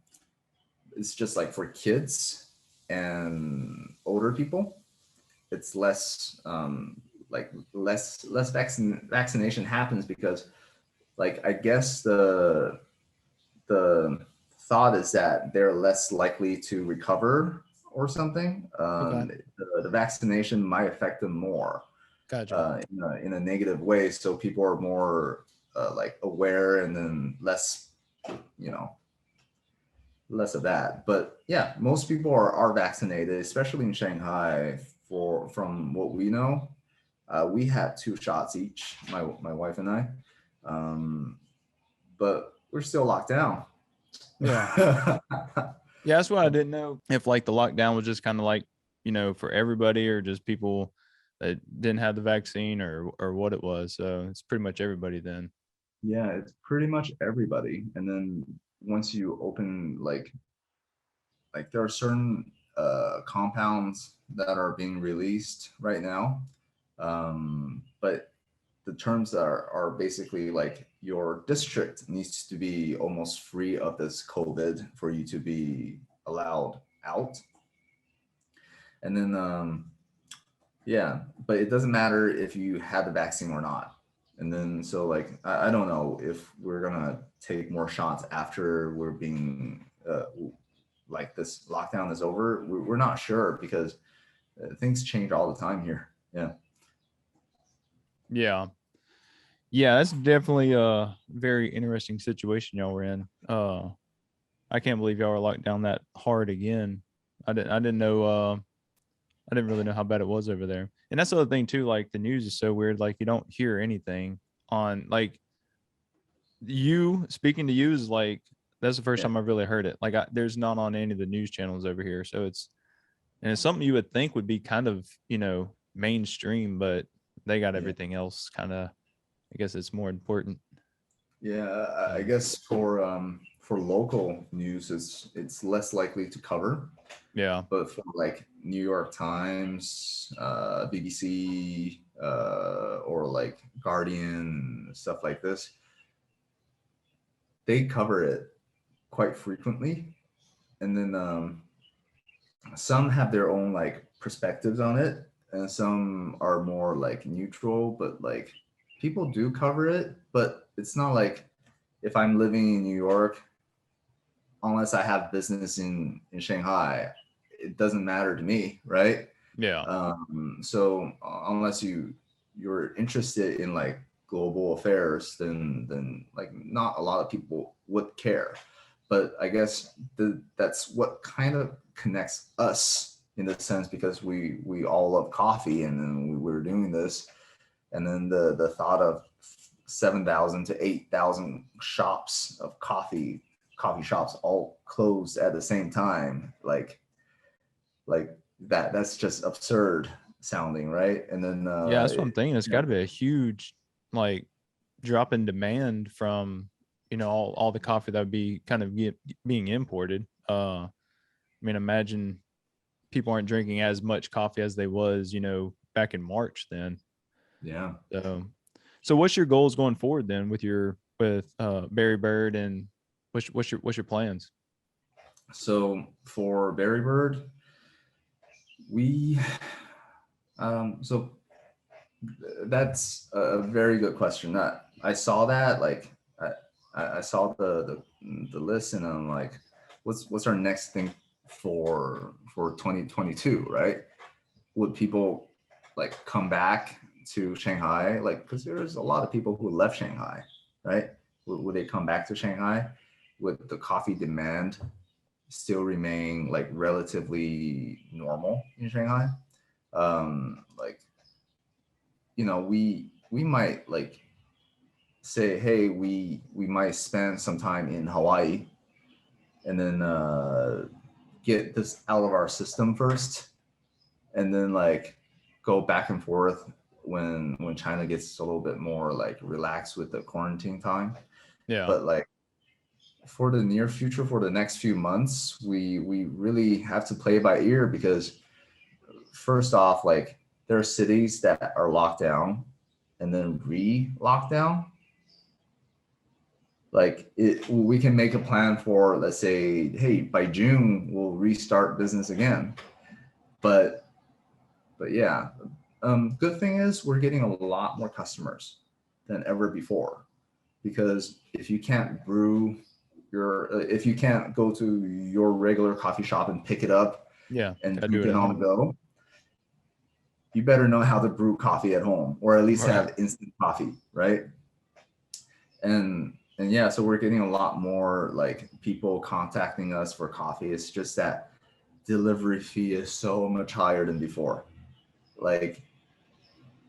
it's just like for kids and older people, it's less like less vaccination happens because like I guess the thought is that they're less likely to recover or something. Okay. The vaccination might affect them more Gotcha. in a negative way. So people are more like aware and then less, you know, less of that. But yeah, most people are vaccinated, especially in Shanghai. From what we know, we had 2 shots each, my wife and I, but we're still locked down. Yeah. Yeah, that's what I didn't know. If like the lockdown was just kind of like, for everybody or just people that didn't have the vaccine or what it was. So it's pretty much everybody then. Yeah, it's pretty much everybody. And then once you open like there are certain compounds that are being released right now, but the terms are basically like your district needs to be almost free of this COVID for you to be allowed out. And then yeah, but it doesn't matter if you had the vaccine or not. And then so like I don't know if we're gonna take more shots after we're being like this lockdown is over. We're not sure because things change all the time here. Yeah. Yeah. Yeah, that's definitely a very interesting situation y'all were in. I can't believe y'all were locked down that hard again. I didn't know I didn't really know how bad it was over there. And that's the other thing too, like the news is so weird. Like you don't hear anything on like you speaking to you is like that's the first Yeah. time I've really heard it. Like there's not on any of the news channels over here. So it's something you would think would be kind of, mainstream, but they got Yeah. everything else kind of, I guess it's more important. Yeah. I So, guess for local news, it's less likely to cover, yeah. but for like New York Times, BBC, or like Guardian, stuff like this, they cover it quite frequently. And then some have their own like perspectives on it, and some are more like neutral, but like people do cover it, but it's not like if I'm living in New York, unless I have business in Shanghai, it doesn't matter to me, right? Yeah. So unless you're interested in like global affairs, then like not a lot of people would care. But I guess that's what kind of connects us in the sense because we all love coffee, and then we were doing this, and then the thought of 7,000 to 8,000 shops of coffee coffee shops all closed at the same time, like that's just absurd sounding, right? And then Yeah, that's what I'm thinking. It's you got know, to be a huge like drop in demand from all the coffee that would be kind of being imported. I mean, imagine people aren't drinking as much coffee as they was back in March then. yeah. So what's your goals going forward then with BerryBird, and what's your plans? So for BerryBird, we so that's a very good question. That I saw that, like I saw the list, and I'm like, what's our next thing for 2022, right? Would people like come back to Shanghai? Like, because there's a lot of people who left Shanghai, right? Would they come back to Shanghai? Would the coffee demand still remain like relatively normal in Shanghai? Like, we might like say, hey, we might spend some time in Hawaii, and then get this out of our system first, and then like go back and forth when China gets a little bit more like relaxed with the quarantine time. Yeah. But like for the near future, for the next few months, we really have to play by ear, because first off, like there are cities that are locked down and then re-lockdown. Like we can make a plan for, let's say, hey, by June we'll restart business again. But yeah, good thing is we're getting a lot more customers than ever before, because if you can't brew if you can't go to your regular coffee shop and pick it up Yeah, and gotta do drink it it at on the home. go, you better know how to brew coffee at home, or at least Right. have instant coffee, right? And yeah, so we're getting a lot more like people contacting us for coffee. It's just that delivery fee is so much higher than before. Like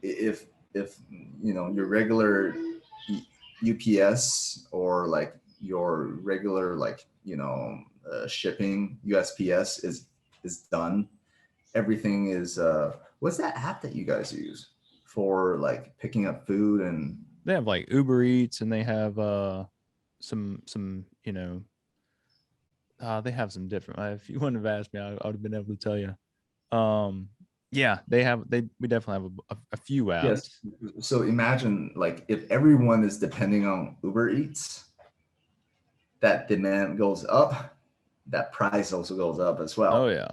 if your regular UPS, or like your regular like shipping USPS is done, everything is what's that app that you guys use for like picking up food? And They have like Uber Eats, and they have some they have some different. If you wouldn't have asked me, I would have been able to tell you. Yeah, we definitely have a few yes, apps. so imagine like if everyone is depending on Uber Eats, that demand goes up, that price also goes up as Oh well. yeah.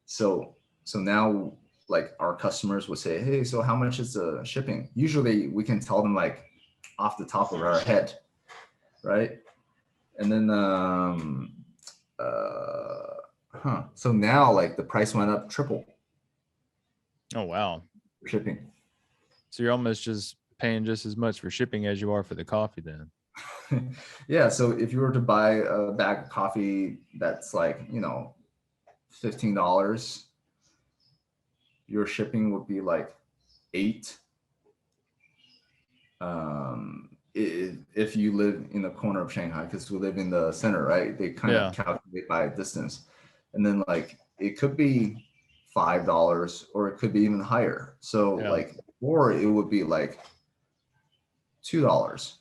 So now like our customers would say, hey, so how much is the shipping? Usually we can tell them like off the top of our head, right? And then so now like the price went up triple Oh wow. for shipping. So you're almost just paying just as much for shipping as you are for the coffee then. Yeah, so if you were to buy a bag of coffee that's like $15, your shipping would be like 8. If you live in the corner of Shanghai, because we live in the center, right? They kind of Yeah. calculate by distance, and then like it could be $5, or it could be even higher. So Yeah. like, or it would be like $2,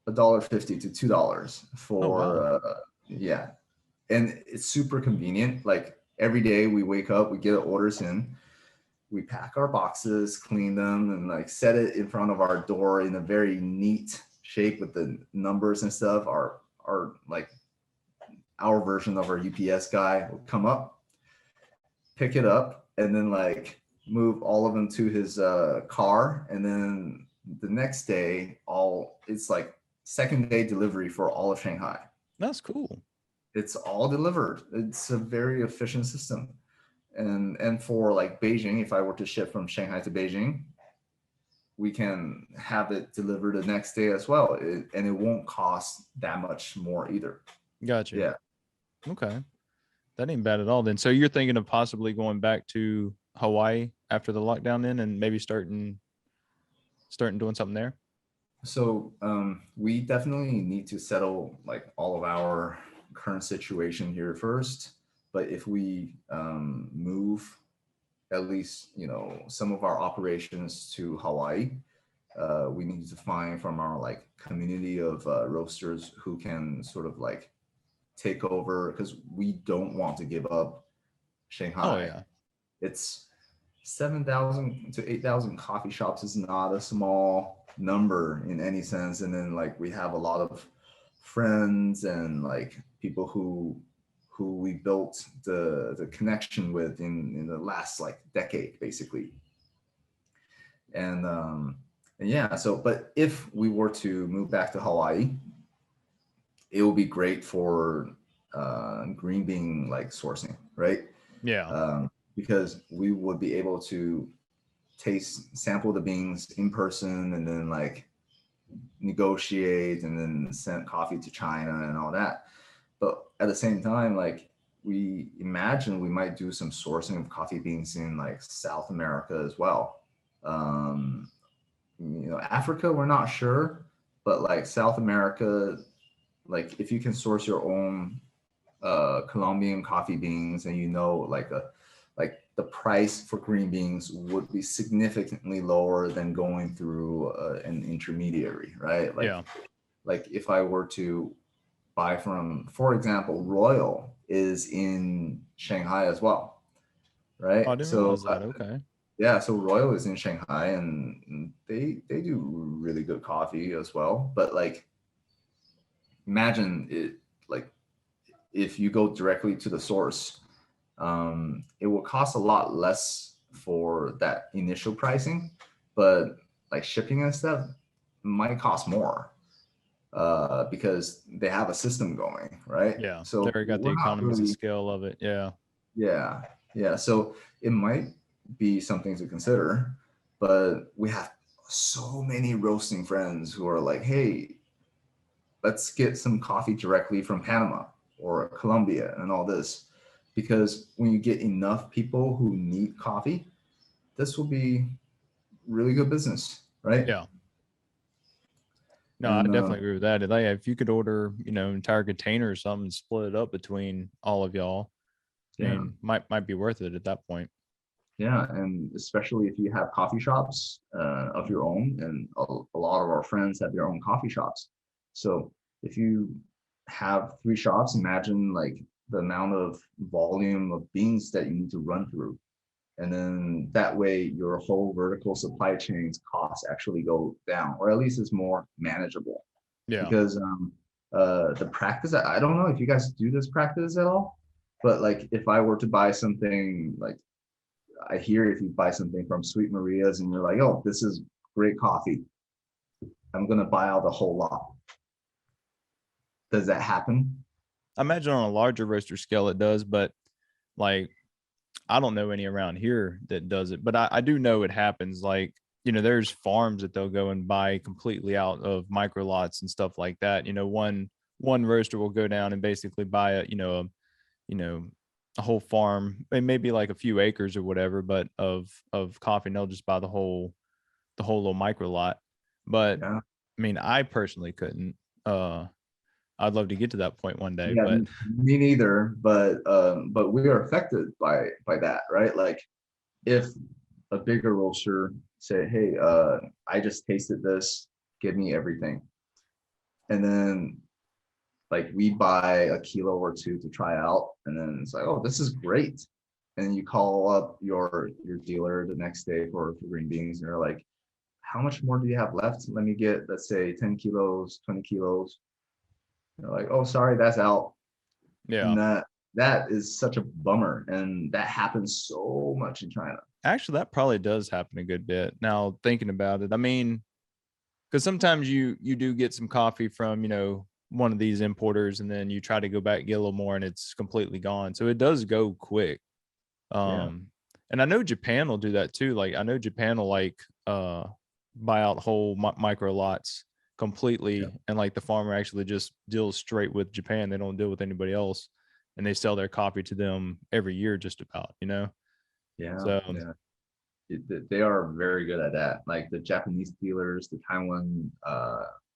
$1.50 to $2 Oh for wow. yeah, and it's super convenient. Like every day we wake up, we get orders in, we pack our boxes, clean them, and like set it in front of our door in a very neat shape with the numbers and stuff. Our like our version of our UPS guy will come up, pick it up, and then like move all of them to his car, and then the next day, it's like second day delivery for all of Shanghai. That's cool. It's all delivered. It's a very efficient system. And for like Beijing, if I were to ship from Shanghai to Beijing, we can have it delivered the next day as well, and it won't cost that much more either. Gotcha. Yeah. Okay. That ain't bad at all then. So you're thinking of possibly going back to Hawaii after the lockdown then, and maybe starting doing something there? So we definitely need to settle like all of our current situation here first. But if we move at least, some of our operations to Hawaii, we need to find from our like community of roasters who can sort of like take over, because we don't want to give up Oh Shanghai. yeah. It's 7,000 to 8,000 coffee shops is not a small number in any sense. And then like we have a lot of friends and like people who we built the connection with in the last like decade basically. And yeah, so but if we were to move back to Hawaii, it will be great for green bean like sourcing, right? Yeah. Because we would be able to sample the beans in person, and then like negotiate and then send coffee to China and all that. But at the same time, like we imagine we might do some sourcing of coffee beans in like South America as well. Um, Africa, we're not sure, but like South America, like if you can source your own Colombian coffee beans, and like the price for green beans would be significantly lower than going through an intermediary, right? Yeah. Like if I were to buy from, for example, Royal is in Shanghai as well, Oh, I right? didn't So realize that. Okay. yeah, so Royal is in Shanghai, and they do really good coffee as well. But like imagine it, like if you go directly to the source, it will cost a lot less for that initial pricing, but like shipping and stuff might cost more because they have a system going, right? Yeah. They So already got the we're not economies of really, scale of it. Yeah. yeah, yeah. So it might be something to consider, but we have so many roasting friends who are like, hey, let's get some coffee directly from Panama or Colombia and all this. Because when you get enough people who need coffee, this will be really good business, right? Yeah. No, I And definitely agree with that. Like, if you could order, entire container or something, split it up between all of y'all, I yeah, mean, might be worth it at that point. yeah, and especially if you have coffee shops of your own, and a lot of our friends have their own coffee shops. So if you have 3 shops, imagine like the amount of volume of beans that you need to run through. And then that way your whole vertical supply chain's costs actually go down, or at least it's more manageable. Yeah. Because the practice, I don't know if you guys do this practice at all, but like if I were to buy something, like I hear if you buy something from Sweet Maria's and you're like, oh, this is great coffee, I'm gonna buy out the whole lot. Does that happen? I imagine on a larger roaster scale it does, but like I don't know any around here that does it, but I do know it happens. Like, there's farms that they'll go and buy completely out of micro lots and stuff like that. One roaster will go down and basically buy you know, a whole farm, and maybe like a few acres or whatever, but of coffee, and they'll just buy the whole little micro lot. But Yeah. I mean, I personally couldn't. I'd love to get to that point one day, Yeah, but me neither. But we are affected by that, right? Like if a bigger roaster say, hey, I just tasted this, give me everything, and then like we buy a kilo or two to try out, and then it's like, oh, this is great. And then you call up your dealer the next day for green beans, and they're like, how much more do you have left? Let me get, let's say, 10 kilos, 20 kilos. They're like, oh, sorry, that's out. yeah. And that is such a bummer. And that happens so much in China. Actually, that probably does happen a good bit. Now thinking about it, I mean, because sometimes you do get some coffee from one of these importers, and then you try to go back and get a little more, and it's completely gone. So it does go quick. Yeah. And I know Japan will do that too. Like I know Japan will buy out whole micro lots Yeah. completely, and like the farmer actually just deals straight with Japan. They don't deal with anybody else, and they sell their coffee to them every year, just about. Yeah. So Yeah. they are very good at that. Like the Japanese dealers, the Taiwan,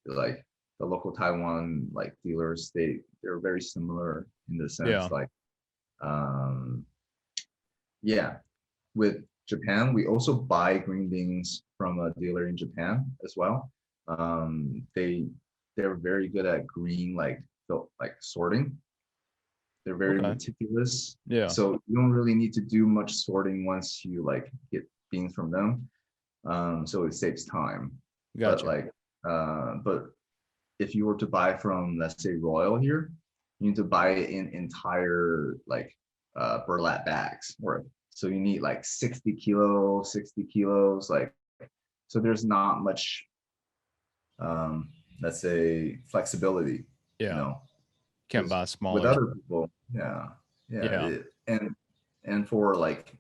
like the local Taiwan like dealers, they're very similar in the sense Yeah. like, um, yeah. With Japan, we also buy green beans from a dealer in Japan as well. They're very good at green like sorting. They're very Okay. meticulous. Yeah. So you don't really need to do much sorting once you like get beans from them. So it saves time. But Gotcha. like, but if you were to buy from, let's say, Royal here, you need to buy it in entire like burlap bags. Or so you need like 60 kilos, like so there's not much let's say flexibility, you Yeah. know, Can't because buy with smaller. other people, yeah, yeah, Yeah. and for like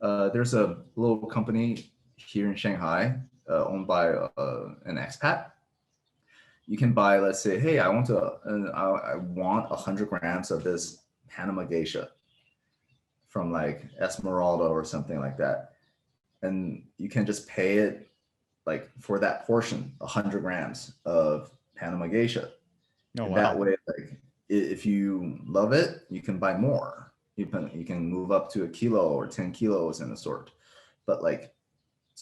there's a little company here in Shanghai owned by an expat. You can buy, let's say, hey, I want 100 grams of this Panama geisha from like Esmeralda or something like that, and you can just pay it like for that portion, 100 grams of Panama geisha, Oh and that wow. way, like if you love it, you can buy more. You can move up to a kilo or 10 kilos in the sort. But like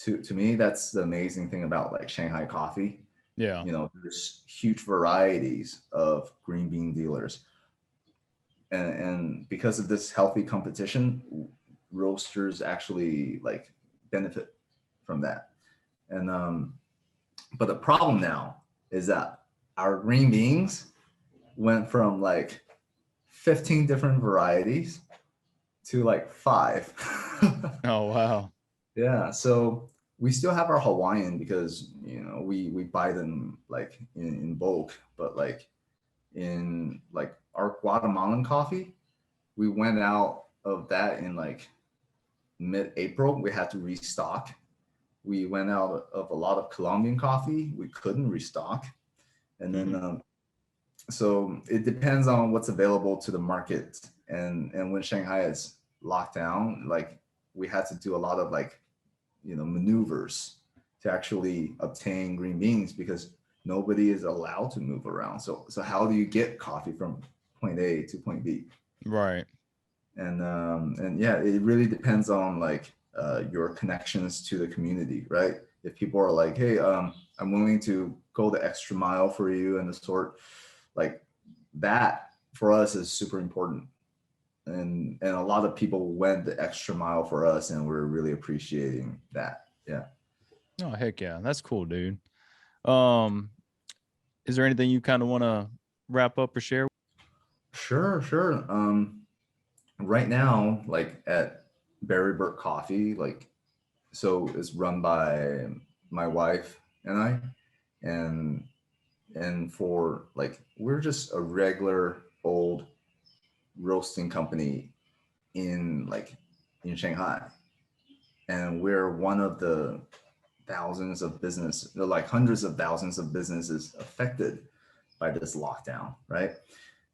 to me, that's the amazing thing about like Shanghai coffee. Yeah. You know, there's huge varieties of green bean dealers, and because of this healthy competition, roasters actually like benefit from that. And but the problem now is that our green beans went from like 15 different varieties to like five. Oh wow. Yeah, so we still have our Hawaiian because we buy them like in bulk, but like in like our Guatemalan coffee, we went out of that in like mid-April. We had to restock. We went out of a lot of Colombian coffee. We couldn't restock, and then Hmm. so it depends on what's available to the market. And when Shanghai is locked down, like we had to do a lot of like maneuvers to actually obtain green beans because nobody is allowed to move around. So how do you get coffee from point A to point B? Right. And yeah, it really depends on like your connections to the community, right? If people are like, hey, I'm willing to go the extra mile for you and the sort, like that for us is super important. And a lot of people went the extra mile for us, and we're really appreciating that. Yeah. Oh heck yeah. That's cool, dude. Um, is there anything you kind of want to wrap up or share? Sure, sure. Right now, like at BerryBird Coffee, like so it's run by my wife and I, and for like we're just a regular old roasting company in like in Shanghai, and we're one of the thousands of business, like hundreds of thousands of businesses affected by this lockdown, right?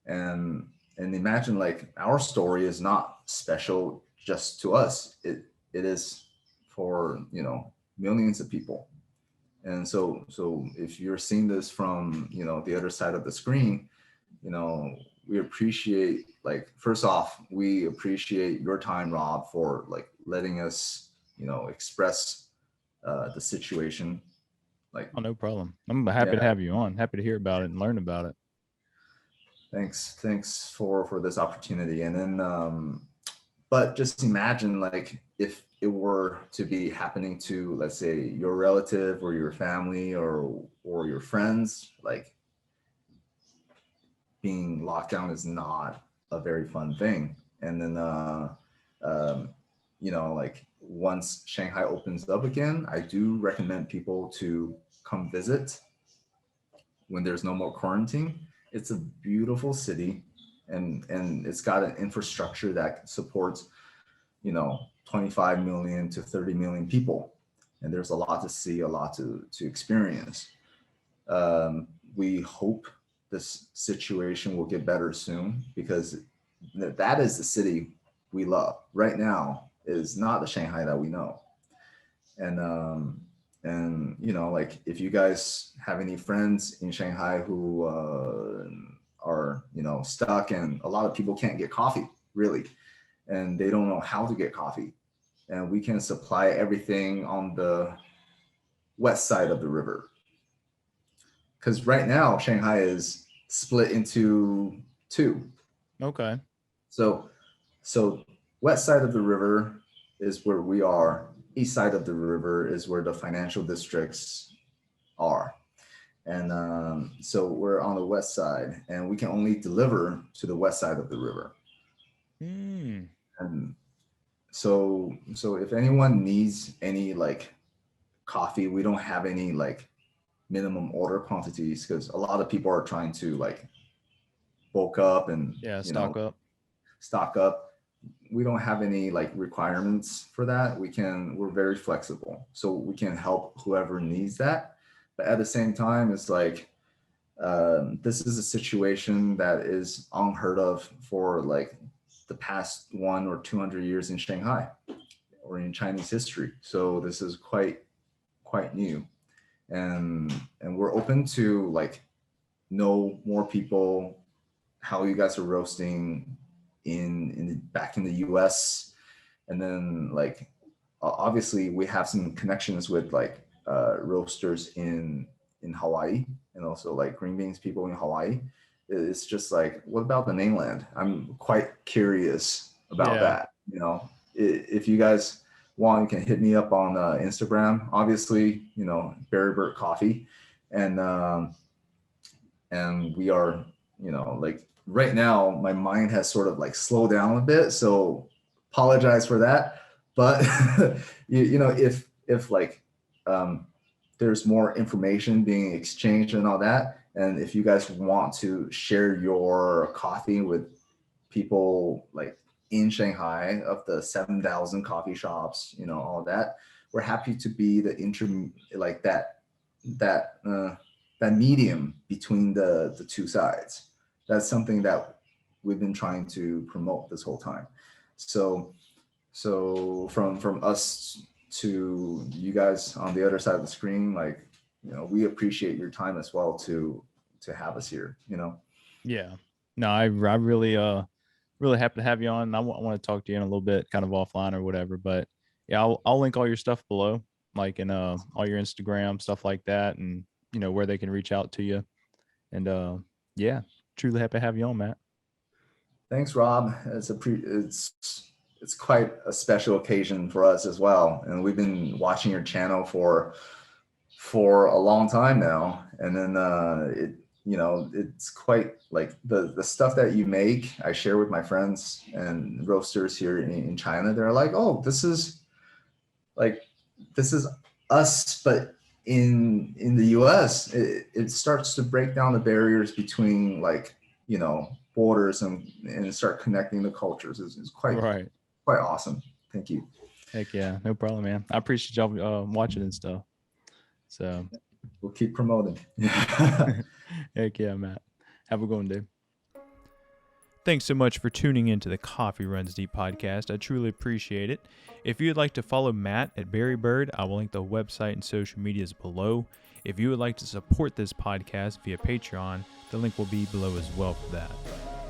And imagine like our story is not special just to us. It is for millions of people. And so if you're seeing this from the other side of the screen, you know we appreciate, like, first off, we appreciate your time, Rob, for like letting us express the situation. Like, Oh, no problem. I'm happy to yeah, have you on. Happy to hear about it and learn about it. thanks for this opportunity. And then but just imagine like if it were to be happening to, let's say, your relative or your family or your friends, like being locked down is not a very fun thing. And then um, like once Shanghai opens up again, I do recommend people to come visit when there's no more quarantine. It's a beautiful city, and it's got an infrastructure that supports 25 million to 30 million people, and there's a lot to see, a lot to experience. We hope this situation will get better soon, because that is the city we love. Right now is not the Shanghai that we know. And you know, like if you guys have any friends in Shanghai who are, you know, stuck, and a lot of people can't get coffee really, and they don't know how to get coffee, and we can supply everything on the west side of the river. Because right now Shanghai is split into two. Okay. So so west side of the river is where we are. East side of the river is where the financial districts are. And so we're on the west side, and we can only deliver to the west side of the river. Mm. And so if anyone needs any like coffee, we don't have any like minimum order quantities, because a lot of people are trying to like bulk up and, Yeah, you know, stock up. stock up. We don't have any like requirements for that. We're very flexible, so we can help whoever needs that. But at the same time, it's like this is a situation that is unheard of for like the past 100 or 200 years in Shanghai or in Chinese history. So this is quite new, and we're open to like know more people how you guys are roasting back in the US. And then like obviously we have some connections with like roasters in Hawaii, and also like green beans people in Hawaii. It's just like, what about the mainland? I'm quite curious about Yeah. that. You know, if you guys want, you can hit me up on Instagram. Obviously, you know, BerryBird Coffee, and we are, you know, like right now my mind has sort of like slowed down a bit, so apologize for that. But you know, if like there's more information being exchanged and all that, and if you guys want to share your coffee with people like in Shanghai, of the 7,000 coffee shops, you know, all that, we're happy to be the like that that medium between the two sides. That's something that we've been trying to promote this whole time. So from us to you guys on the other side of the screen, like, you know, we appreciate your time as well to have us here, you know. Yeah. No, I really happy to have you on. I want to talk to you in a little bit, kind of offline or whatever. But yeah, I'll link all your stuff below, like in all your Instagram stuff like that, and you know where they can reach out to you. And yeah, truly happy to have you on, Matt. Thanks, Rob. It's quite a special occasion for us as well, and we've been watching your channel for a long time now. And then you know, it's quite like the stuff that you make, I share with my friends and roasters here in China. They're like, oh, this is us, but in the US, it starts to break down the barriers between, like, you know, borders, and start connecting the cultures. Is quite Right. quite awesome. Thank you. Heck yeah, no problem, man. I appreciate y'all watching and stuff. So We'll keep promoting. heck yeah, Matt. Have a good one, dude. Thanks so much for tuning into the Coffee Runs Deep podcast. I truly appreciate it. If you'd like to follow Matt at BerryBird, I will link the website and social medias below. If you would like to support this podcast via Patreon, the link will be below as well for that.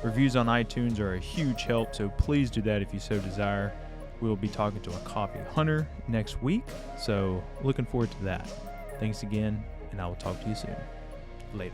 Reviews on iTunes are a huge help, so please do that if you so desire. We will be talking to a coffee hunter next week, so looking forward to that. Thanks again, and I will talk to you soon. Later.